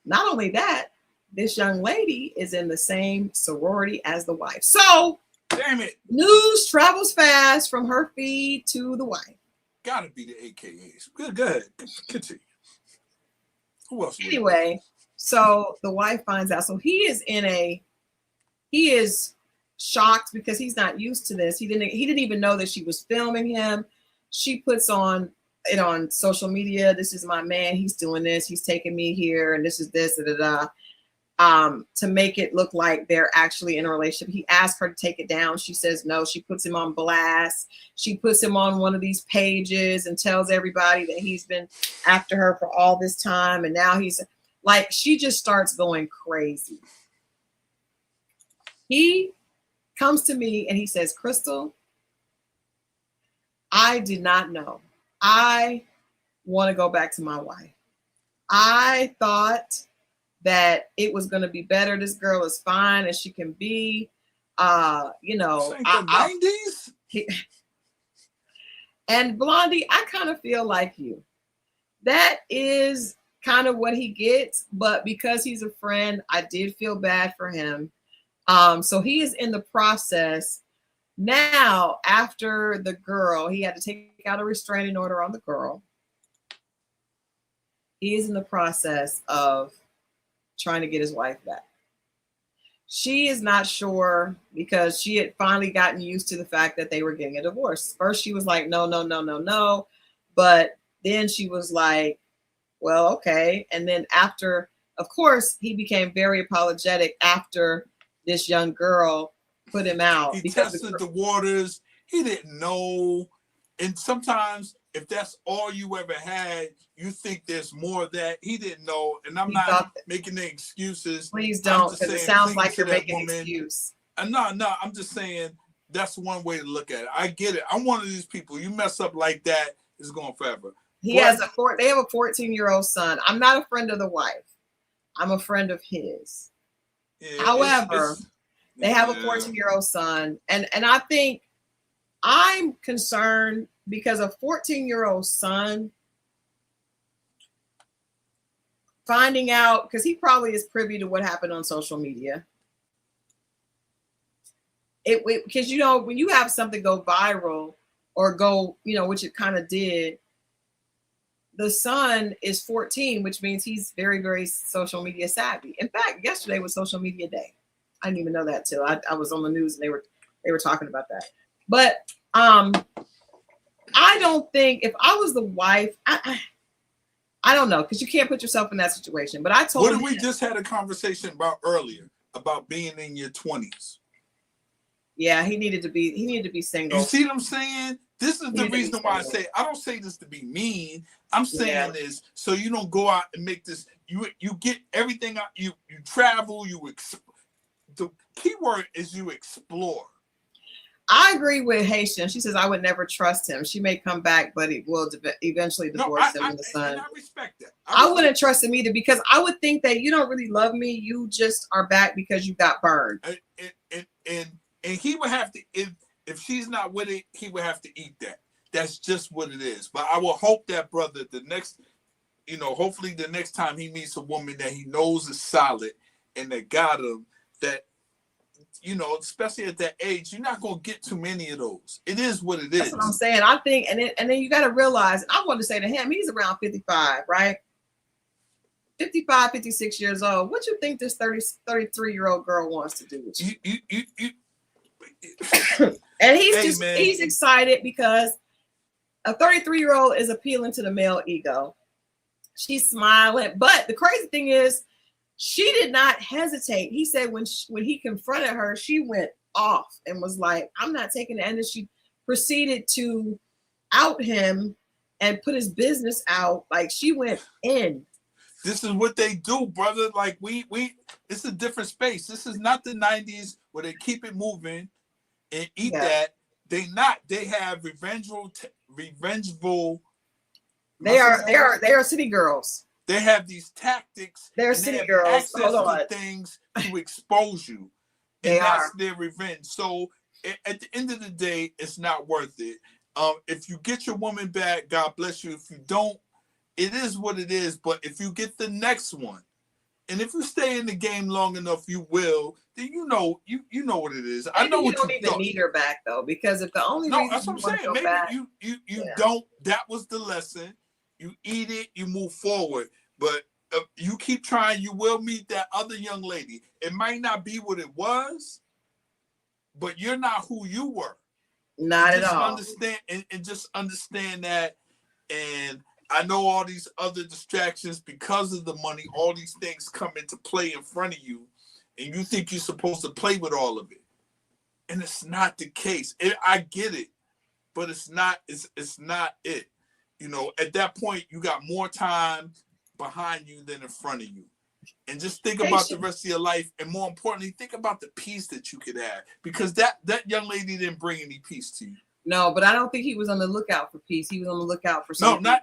Not only that, this young lady is in the same sorority as the wife. So, damn it, news travels fast from her feed to the wife. Gotta be the AKAs. Good, go ahead. Continue. Who else? Anyway, so the wife finds out. So he is shocked because he's not used to this. He didn't even know that she was filming him. She puts on it on social media. This is my man. He's doing this. He's taking me here, and this is this, to make it look like they're actually in a relationship. He asked her to take it down. She says no. She puts him on blast. She puts him on one of these pages and tells everybody that he's been after her for all this time, and now he's like, she just starts going crazy. He comes to me and he says, Christal, I did not know. I want to go back to my wife. I thought that it was going to be better. This girl is fine as she can be. And Blondie, I kind of feel like you. That is kind of what he gets, but because he's a friend, I did feel bad for him. So he is in the process now. After the girl, he had to take out a restraining order on the girl. He is in the process of trying to get his wife back. She is not sure because she had finally gotten used to the fact that they were getting a divorce. First, she was like, no. But then she was like, well, okay. And then after, of course, he became very apologetic after this young girl put him out. He tested the waters. He didn't know. And sometimes if that's all you ever had, you think there's more of that. He didn't know. And I'm not making the excuses. Please don't, because it sounds like you're making an excuse. No, I'm just saying that's one way to look at it. I get it. I'm one of these people. You mess up like that, it's going forever. They have a 14-year-old son. I'm not a friend of the wife. I'm a friend of his. Yeah, however, they have a 14-year-old son. And I think I'm concerned because a 14-year-old son finding out, because he probably is privy to what happened on social media. Because, you know, when you have something go viral or go, you know, which it kind of did, the son is 14, which means he's very, very social media savvy. In fact, yesterday was social media day. I didn't even know that till I was on the news and they were talking about that. But I don't think, if I was the wife, I don't know, because you can't put yourself in that situation. But I told him. What we just had a conversation about earlier about being in your 20s. Yeah, he needed to be single. You see what I'm saying? This is the reason why I say, I don't say this to be mean. I'm saying this so you don't go out and make this. You get everything out. You travel. The key word is you explore. I agree with Haitian. She says I would never trust him. She may come back, but he will eventually divorce him and the son. And I respect that. I wouldn't trust him either, because I would think that you don't really love me. You just are back because you got burned. And he would have to, if she's not with it, he would have to eat that. That's just what it is. But I will hope that brother, hopefully the next time he meets a woman that he knows is solid and that got him, that, especially at that age, you're not going to get too many of those. It is what it is. That's what I'm saying. I think, and then you got to realize, and I wanted to say to him, he's around 55, right? 55, 56 years old. What you think this 33-year-old girl wants to do with you? And he's excited because a 33-year-old is appealing to the male ego. She's smiling, but the crazy thing is, she did not hesitate. He said when he confronted her, she went off and was like, "I'm not taking it." And then she proceeded to out him and put his business out. Like, she went in. This is what they do, brother. Like it's a different space. This is not the 90s where they keep it moving and eat that. They have revengeful. They are city girls. They have these tactics. They're city girls. Access to things to expose you. And that's their revenge. So at the end of the day, it's not worth it. If you get your woman back, God bless you. If you don't, it is what it is. But if you get the next one, and if you stay in the game long enough, you will. Then you know what it is. Maybe I know what you don't even need her back though, because if the only reason that's what I'm saying. Maybe back, you don't. That was the lesson. You eat it. You move forward. But you keep trying. You will meet that other young lady. It might not be what it was, but you're not who you were. Not at all. Understand and just understand that. And I know all these other distractions because of the money. All these things come into play in front of you, and you think you're supposed to play with all of it, and it's not the case. I get it, but it's not. It's not it. At that point, you got more time behind you than in front of you, and just think about the rest of your life, and more importantly, think about the peace that you could have, because that young lady didn't bring any peace to you. No, but I don't think he was on the lookout for peace. He was on the lookout for something. No,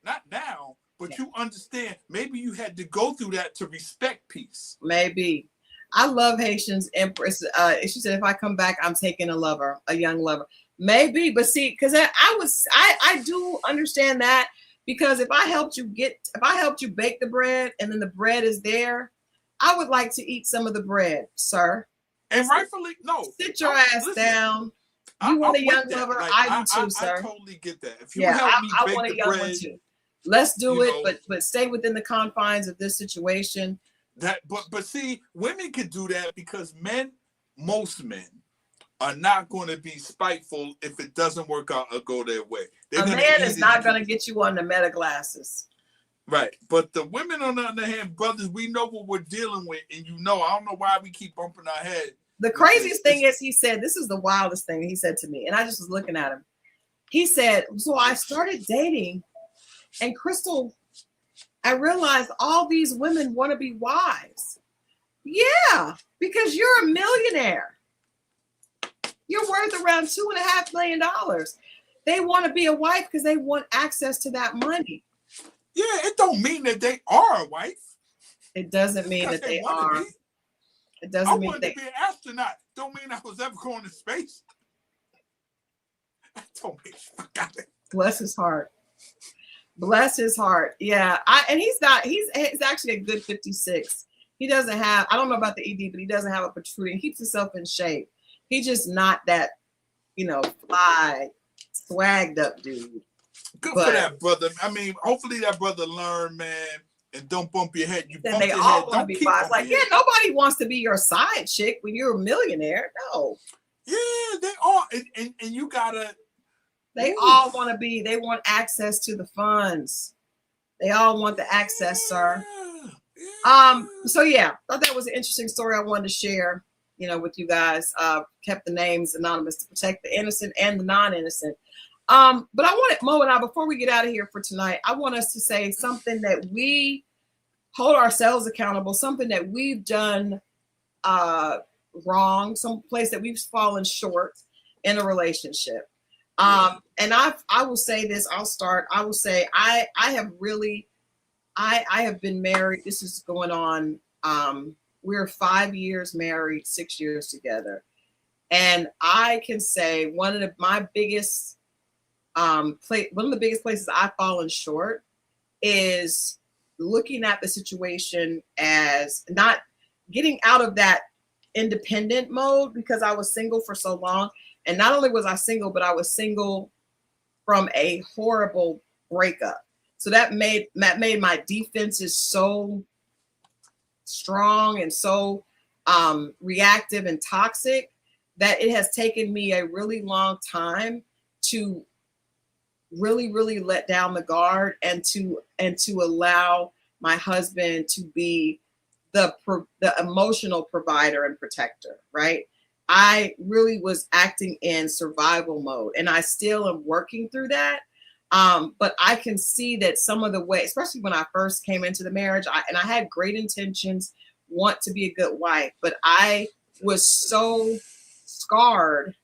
not now. But you understand, maybe you had to go through that to respect peace. Maybe. I love Haitian's Empress. She said, if I come back, I'm taking a young lover. Maybe, but see, because I do understand that, because if I helped you bake the bread and then the bread is there, I would like to eat some of the bread, sir. And rightfully, no. Sit your ass down. You want a young lover? Like, I do too, sir. I totally get that. If you help me bake want a the young bread, one too. Let's do it, but stay within the confines of this situation. But see, women can do that because most men are not going to be spiteful if it doesn't work out or go their way. A man is not going to get you on the meta glasses. Right. But the women, on the other hand, brothers, we know what we're dealing with. And I don't know why we keep bumping our head. The craziest thing is, he said, this is the wildest thing he said to me. And I just was looking at him. He said, so I started dating, and Christal, I realized all these women want to be wives. Yeah, because you're a millionaire. You're worth around $2.5 million. They want to be a wife because they want access to that money. Yeah, it don't mean that they are a wife. It doesn't mean that they are. It doesn't mean I wanted to be an astronaut. Don't mean I was ever going to space. That don't mean it. Bless his heart. Bless his heart. Yeah. And he's actually a good 56. He doesn't have, I don't know about the ED, but he doesn't have a protruding. He keeps himself in shape. He's just not that, fly, swagged up dude. Good for that brother. I mean, hopefully that brother learn, man, and don't bump your head. You bump they your all head. Want to be wise. Like, yeah, nobody wants to be your side chick when you're a millionaire. No. Yeah, they are. And you gotta. They all want to be. They want access to the funds. They all want the access, sir. Yeah. So yeah, thought that was an interesting story I wanted to share, with you guys. Kept the names anonymous to protect the innocent and the non-innocent. But I wanted Mo and I, before we get out of here for tonight, I want us to say something that we hold ourselves accountable, something that we've done wrong, some place that we've fallen short in a relationship. And I will say this, I'll start. I will say I have been married. This is going on. We're 5 years married, 6 years together. And I can say one of the biggest places I've fallen short is looking at the situation as not getting out of that independent mode, because I was single for so long. And not only was I single, but I was single from a horrible breakup. So that made my defenses so strong and so reactive and toxic that it has taken me a really long time to really, really let down the guard and to allow my husband to be the emotional provider and protector, right? I really was acting in survival mode, and I still am working through that. But I can see that some of the way, especially when I first came into the marriage, I had great intentions, want to be a good wife, but I was so scarred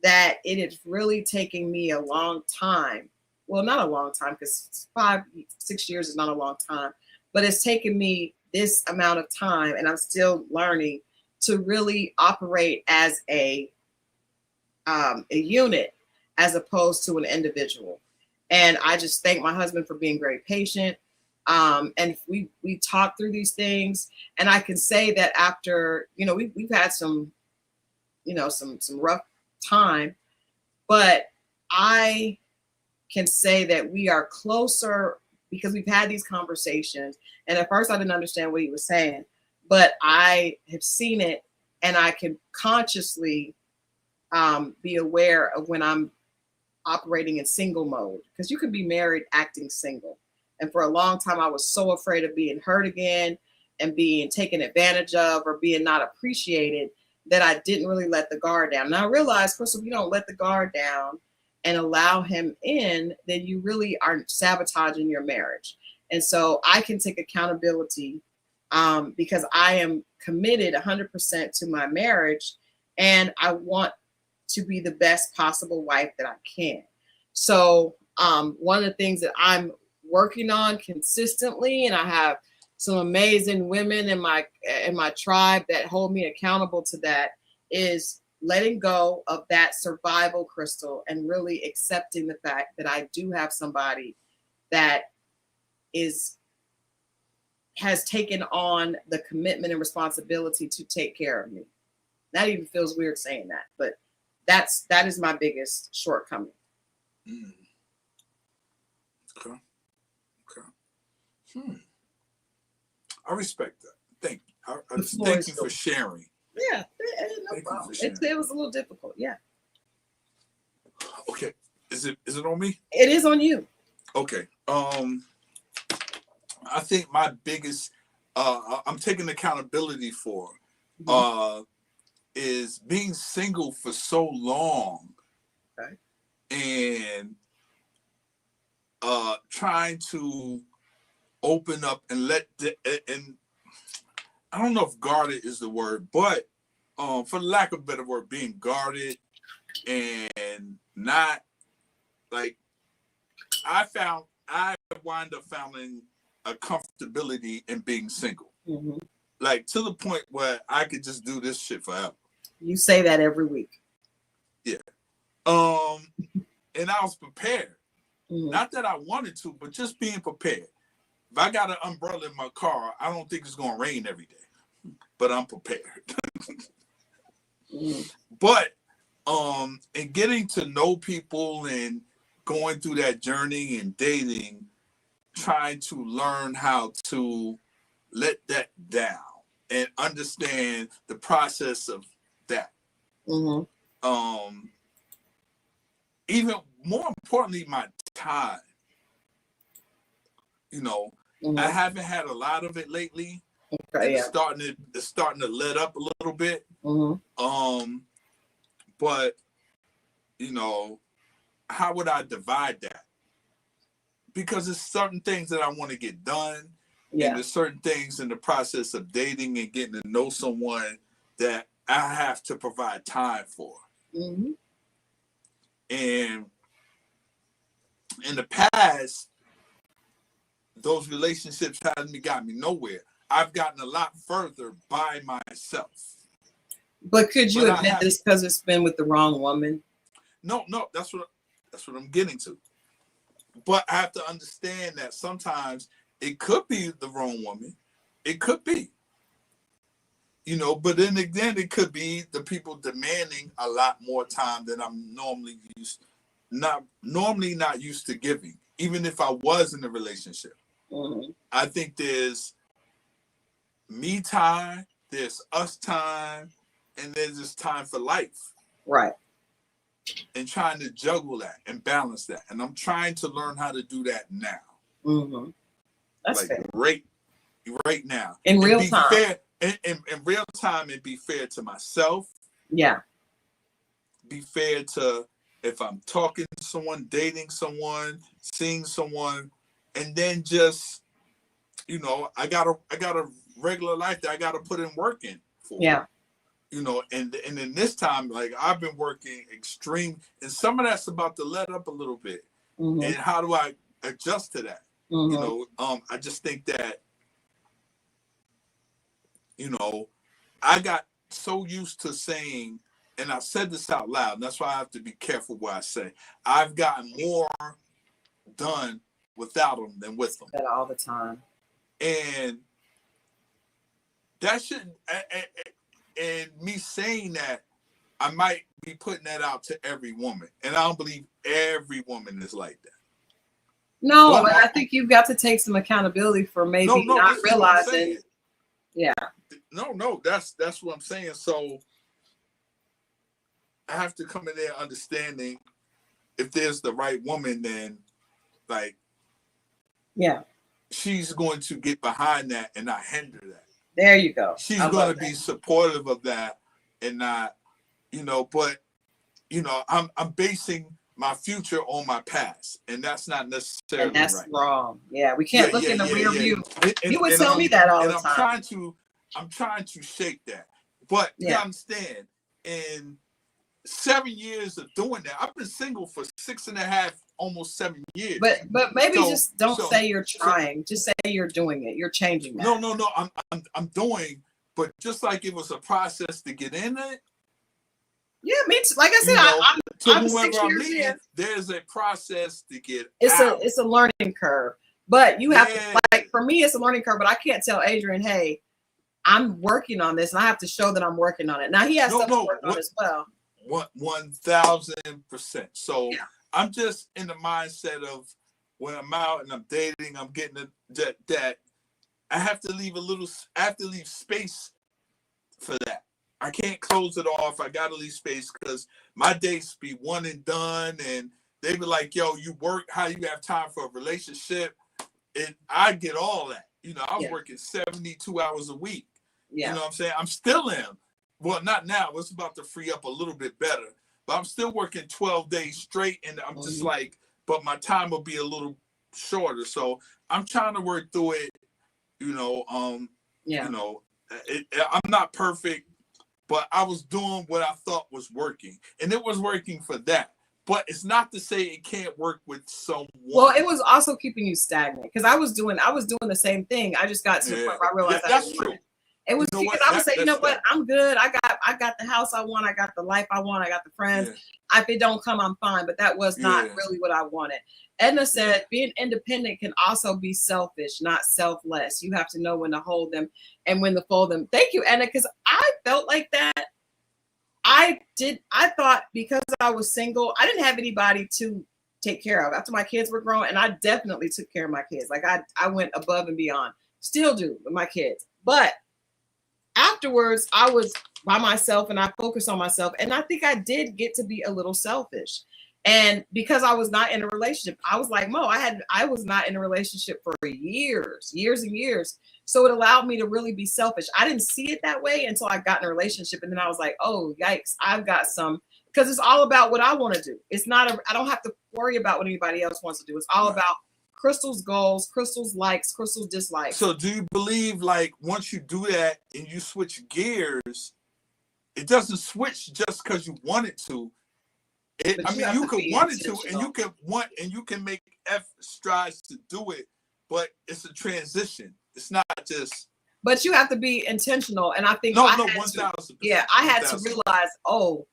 that it is really taking me a long time. Well, not a long time, because 5-6 years is not a long time, but it's taken me this amount of time, and I'm still learning to really operate as a unit as opposed to an individual. And I just thank my husband for being very patient. And we talk through these things, and I can say that after, we've had some rough time, but I can say that we are closer because we've had these conversations. And at first I didn't understand what he was saying, but I have seen it, and I can consciously be aware of when I'm operating in single mode, because you can be married acting single. And for a long time, I was so afraid of being hurt again and being taken advantage of or being not appreciated that I didn't really let the guard down. And I realized, first of all, if you don't let the guard down and allow him in, then you really are sabotaging your marriage. And so I can take accountability because I am committed 100% to my marriage, and I want to be the best possible wife that I can. So one of the things that I'm working on consistently, and I have some amazing women in my tribe that hold me accountable to that, is letting go of that survival crystal and really accepting the fact that I do have somebody that has taken on the commitment and responsibility to take care of me. That even feels weird saying that, but that is my biggest shortcoming. Mm. Okay. I respect that. Thank you. Thank you for sharing. Yeah, no problem. It was a little difficult. Yeah. Okay. Is it on me? It is on you. Okay. I think my biggest I'm taking accountability for is being single for so long. Okay. And trying to open up and I don't know if guarded is the word, but for lack of a better word, being guarded and not like I wind up finding a comfortability in being single. Mm-hmm. Like to the point where I could just do this shit forever. You say that every week. Yeah. And I was prepared. Mm-hmm. Not that I wanted to, but just being prepared. If I got an umbrella in my car, I don't think it's gonna rain every day. But I'm prepared. Mm-hmm. But and getting to know people and going through that journey and dating, trying to learn how to let that down and understand the process of that. Mm-hmm. Even more importantly, my time. You know, mm-hmm. I haven't had a lot of it lately. Okay, it's starting to let up a little bit. Mm-hmm. But you know, how would I divide that? Because there's certain things that I want to get done. Yeah. And there's certain things in the process of dating and getting to know someone that I have to provide time for. Mm-hmm. And in the past, those relationships haven't got me nowhere. I've gotten a lot further by myself. But could you admit this because it's been with the wrong woman? No, that's what I'm getting to. But I have to understand that sometimes it could be the wrong woman. It could be. You know, but then again, it could be the people demanding a lot more time than I'm normally not used to giving, even if I was in a relationship. Mm-hmm. I think there's me time, there's us time, and there's this time for life. Right. And trying to juggle that and balance that. And I'm trying to learn how to do that now. Mm-hmm. That's like fair. Right now. In real time. Fair, in real time and be fair to myself. Yeah. Be fair to if I'm talking to someone, dating someone, seeing someone, and then just, you know, I got a regular life that I got to put in work in for. Yeah. You know, and in this time, like I've been working extreme, and some of that's about to let up a little bit. Mm-hmm. And how do I adjust to that? Mm-hmm. You know, I just think that, you know, I got so used to saying, and I said this out loud, and that's why I have to be careful what I say. I've gotten more done without them than with them. That all the time. And that shouldn't. And me saying that, I might be putting that out to every woman. And I don't believe every woman is like that. No, but I think you've got to take some accountability for maybe not realizing. Yeah. No, that's what I'm saying. So I have to come in there understanding if there's the right woman, then like, yeah, she's going to get behind that and not hinder that. There you go. She's going to be supportive of that and not, you know, but, you know, I'm basing my future on my past, and that's not necessarily and that's right. wrong. Yeah, we can't look in the rear view. You would tell me that all the time. I'm trying to shake that. But you understand, in 7 years of doing that, I've been single for 6.5, almost 7 years. But maybe just don't say you're trying. Just say you're doing it. You're changing that. No. I'm doing, but just like it was a process to get in it. Yeah, me too. Like I said, I'm 6 years in. There's a process to get out. It's a learning curve. But you have to, like, for me, it's a learning curve, but I can't tell Adrian, hey, I'm working on this, and I have to show that I'm working on it. Now, he has stuff to work on as well. 1,000%. So I'm just in the mindset of when I'm out and I'm dating, I'm getting that I have to leave space for that. I can't close it off. I got to leave space because my dates be one and done, and they be like, yo, you work, how you have time for a relationship? And I get all that. You know, I was working 72 hours a week. Yeah. You know what I'm saying? I'm still am. Well, not now. It's about to free up a little bit better. But I'm still working 12 days straight, and I'm just like, but my time will be a little shorter. So I'm trying to work through it, you know, I'm not perfect, but I was doing what I thought was working, and it was working for that. But it's not to say it can't work with someone. Well, it was also keeping you stagnant because I was doing the same thing. I just got to the point where I realized that's true. It was because I would say, you know what, I'm good. I got the house I want. I got the life I want. I got the friends. If it don't come, I'm fine. But that was not really what I wanted. Edna said being independent can also be selfish, not selfless. You have to know when to hold them and when to fold them. Thank you, Edna, because I felt like that. I thought because I was single, I didn't have anybody to take care of after my kids were grown. And I definitely took care of my kids. Like I went above and beyond, still do with my kids. But afterwards, I was by myself and I focused on myself. And I think I did get to be a little selfish. And because I was not in a relationship, I was like, Mo, I was not in a relationship for years and years. So it allowed me to really be selfish. I didn't see it that way until I got in a relationship. And then I was like, oh, yikes, I've got some, because it's all about what I want to do. It's not, I don't have to worry about what anybody else wants to do. It's all about Christal's goals, Christal's likes, Christal's dislikes. So do you believe like once you do that and you switch gears, it doesn't switch just because you want it to? I mean, you can want it to, and you can make strides to do it, but it's a transition. It's not just. But you have to be intentional, and I think no, 1,000%. Yeah, I had to realize. Oh,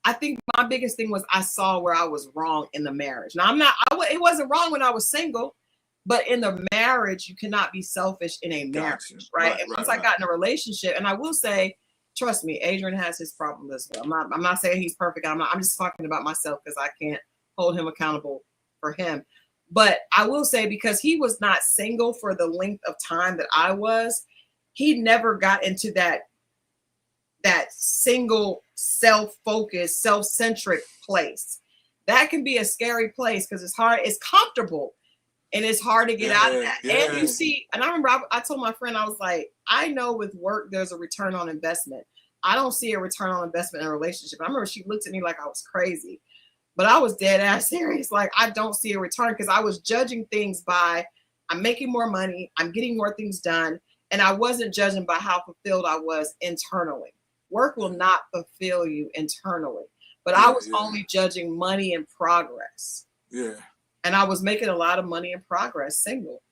I think my biggest thing was I saw where I was wrong in the marriage. Now it wasn't wrong when I was single, but in the marriage, you cannot be selfish in a marriage, right? And once I got in a relationship, and I will say, trust me, Adrian has his problems as well. I'm not saying he's perfect. I'm just talking about myself because I can't hold him accountable for him. But I will say, because he was not single for the length of time that I was, he never got into that single self-focused, self-centric place. That can be a scary place because it's hard, it's comfortable, and it's hard to get out of that. And you see, and I remember I told my friend, I was like, I know with work, there's a return on investment. I don't see a return on investment in a relationship. I remember she looked at me like I was crazy, but I was dead ass serious. Like, I don't see a return because I was judging things by, I'm making more money, I'm getting more things done. And I wasn't judging by how fulfilled I was internally. Work will not fulfill you internally, but I was only judging money and progress. Yeah. And I was making a lot of money and progress single.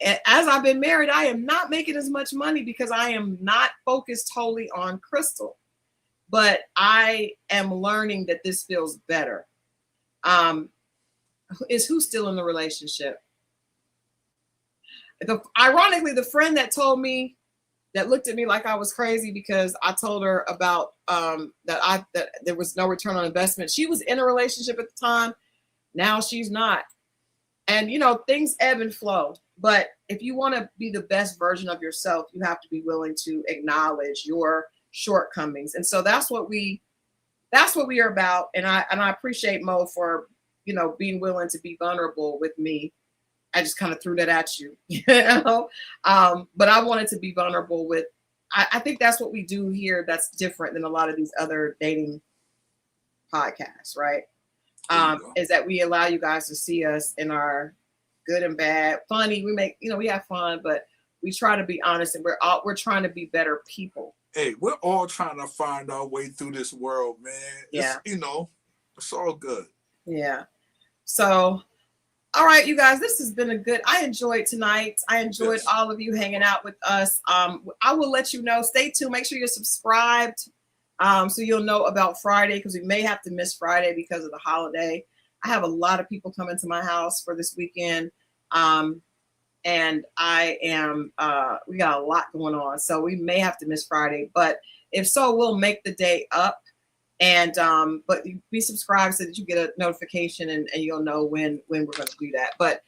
And as I've been married, I am not making as much money because I am not focused totally on Christal. But I am learning that this feels better. Is who still in the relationship? Ironically, the friend that told me, that looked at me like I was crazy because I told her about that there was no return on investment. She was in a relationship at the time. Now she's not. And, things ebb and flow. But if you want to be the best version of yourself, you have to be willing to acknowledge your shortcomings. And so that's what we are about. And I appreciate Mo for, being willing to be vulnerable with me. I just kind of threw that at you, But I wanted to be vulnerable with, I think that's what we do here. That's different than a lot of these other dating podcasts, right? Is that we allow you guys to see us in our good and bad, funny. We make, we have fun, but we try to be honest, and we're trying to be better people. Hey, we're all trying to find our way through this world, man. Yeah. It's all good. Yeah. So, all right, you guys, this has been I enjoyed tonight. I enjoyed all of you hanging out with us. I will let you know, stay tuned. Make sure you're subscribed. So you'll know about Friday, because we may have to miss Friday because of the holiday. I have a lot of people coming to my house for this weekend. And we got a lot going on. So we may have to miss Friday, but if so, we'll make the day up. And, but be subscribed so that you get a notification and you'll know when we're going to do that. But,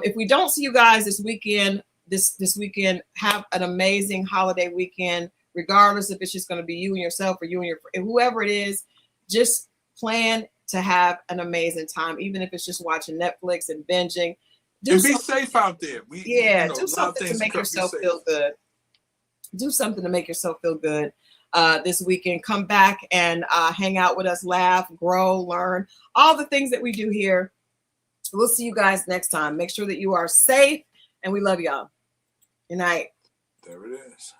if we don't see you guys this weekend, this weekend, have an amazing holiday weekend. Regardless if it's just going to be you and yourself or you and whoever it is, just plan to have an amazing time, even if it's just watching Netflix and binging. And be safe out there. Do something to make yourself feel good. Do something to make yourself feel good this weekend. Come back and hang out with us, laugh, grow, learn, all the things that we do here. We'll see you guys next time. Make sure that you are safe, and we love y'all. Good night. There it is.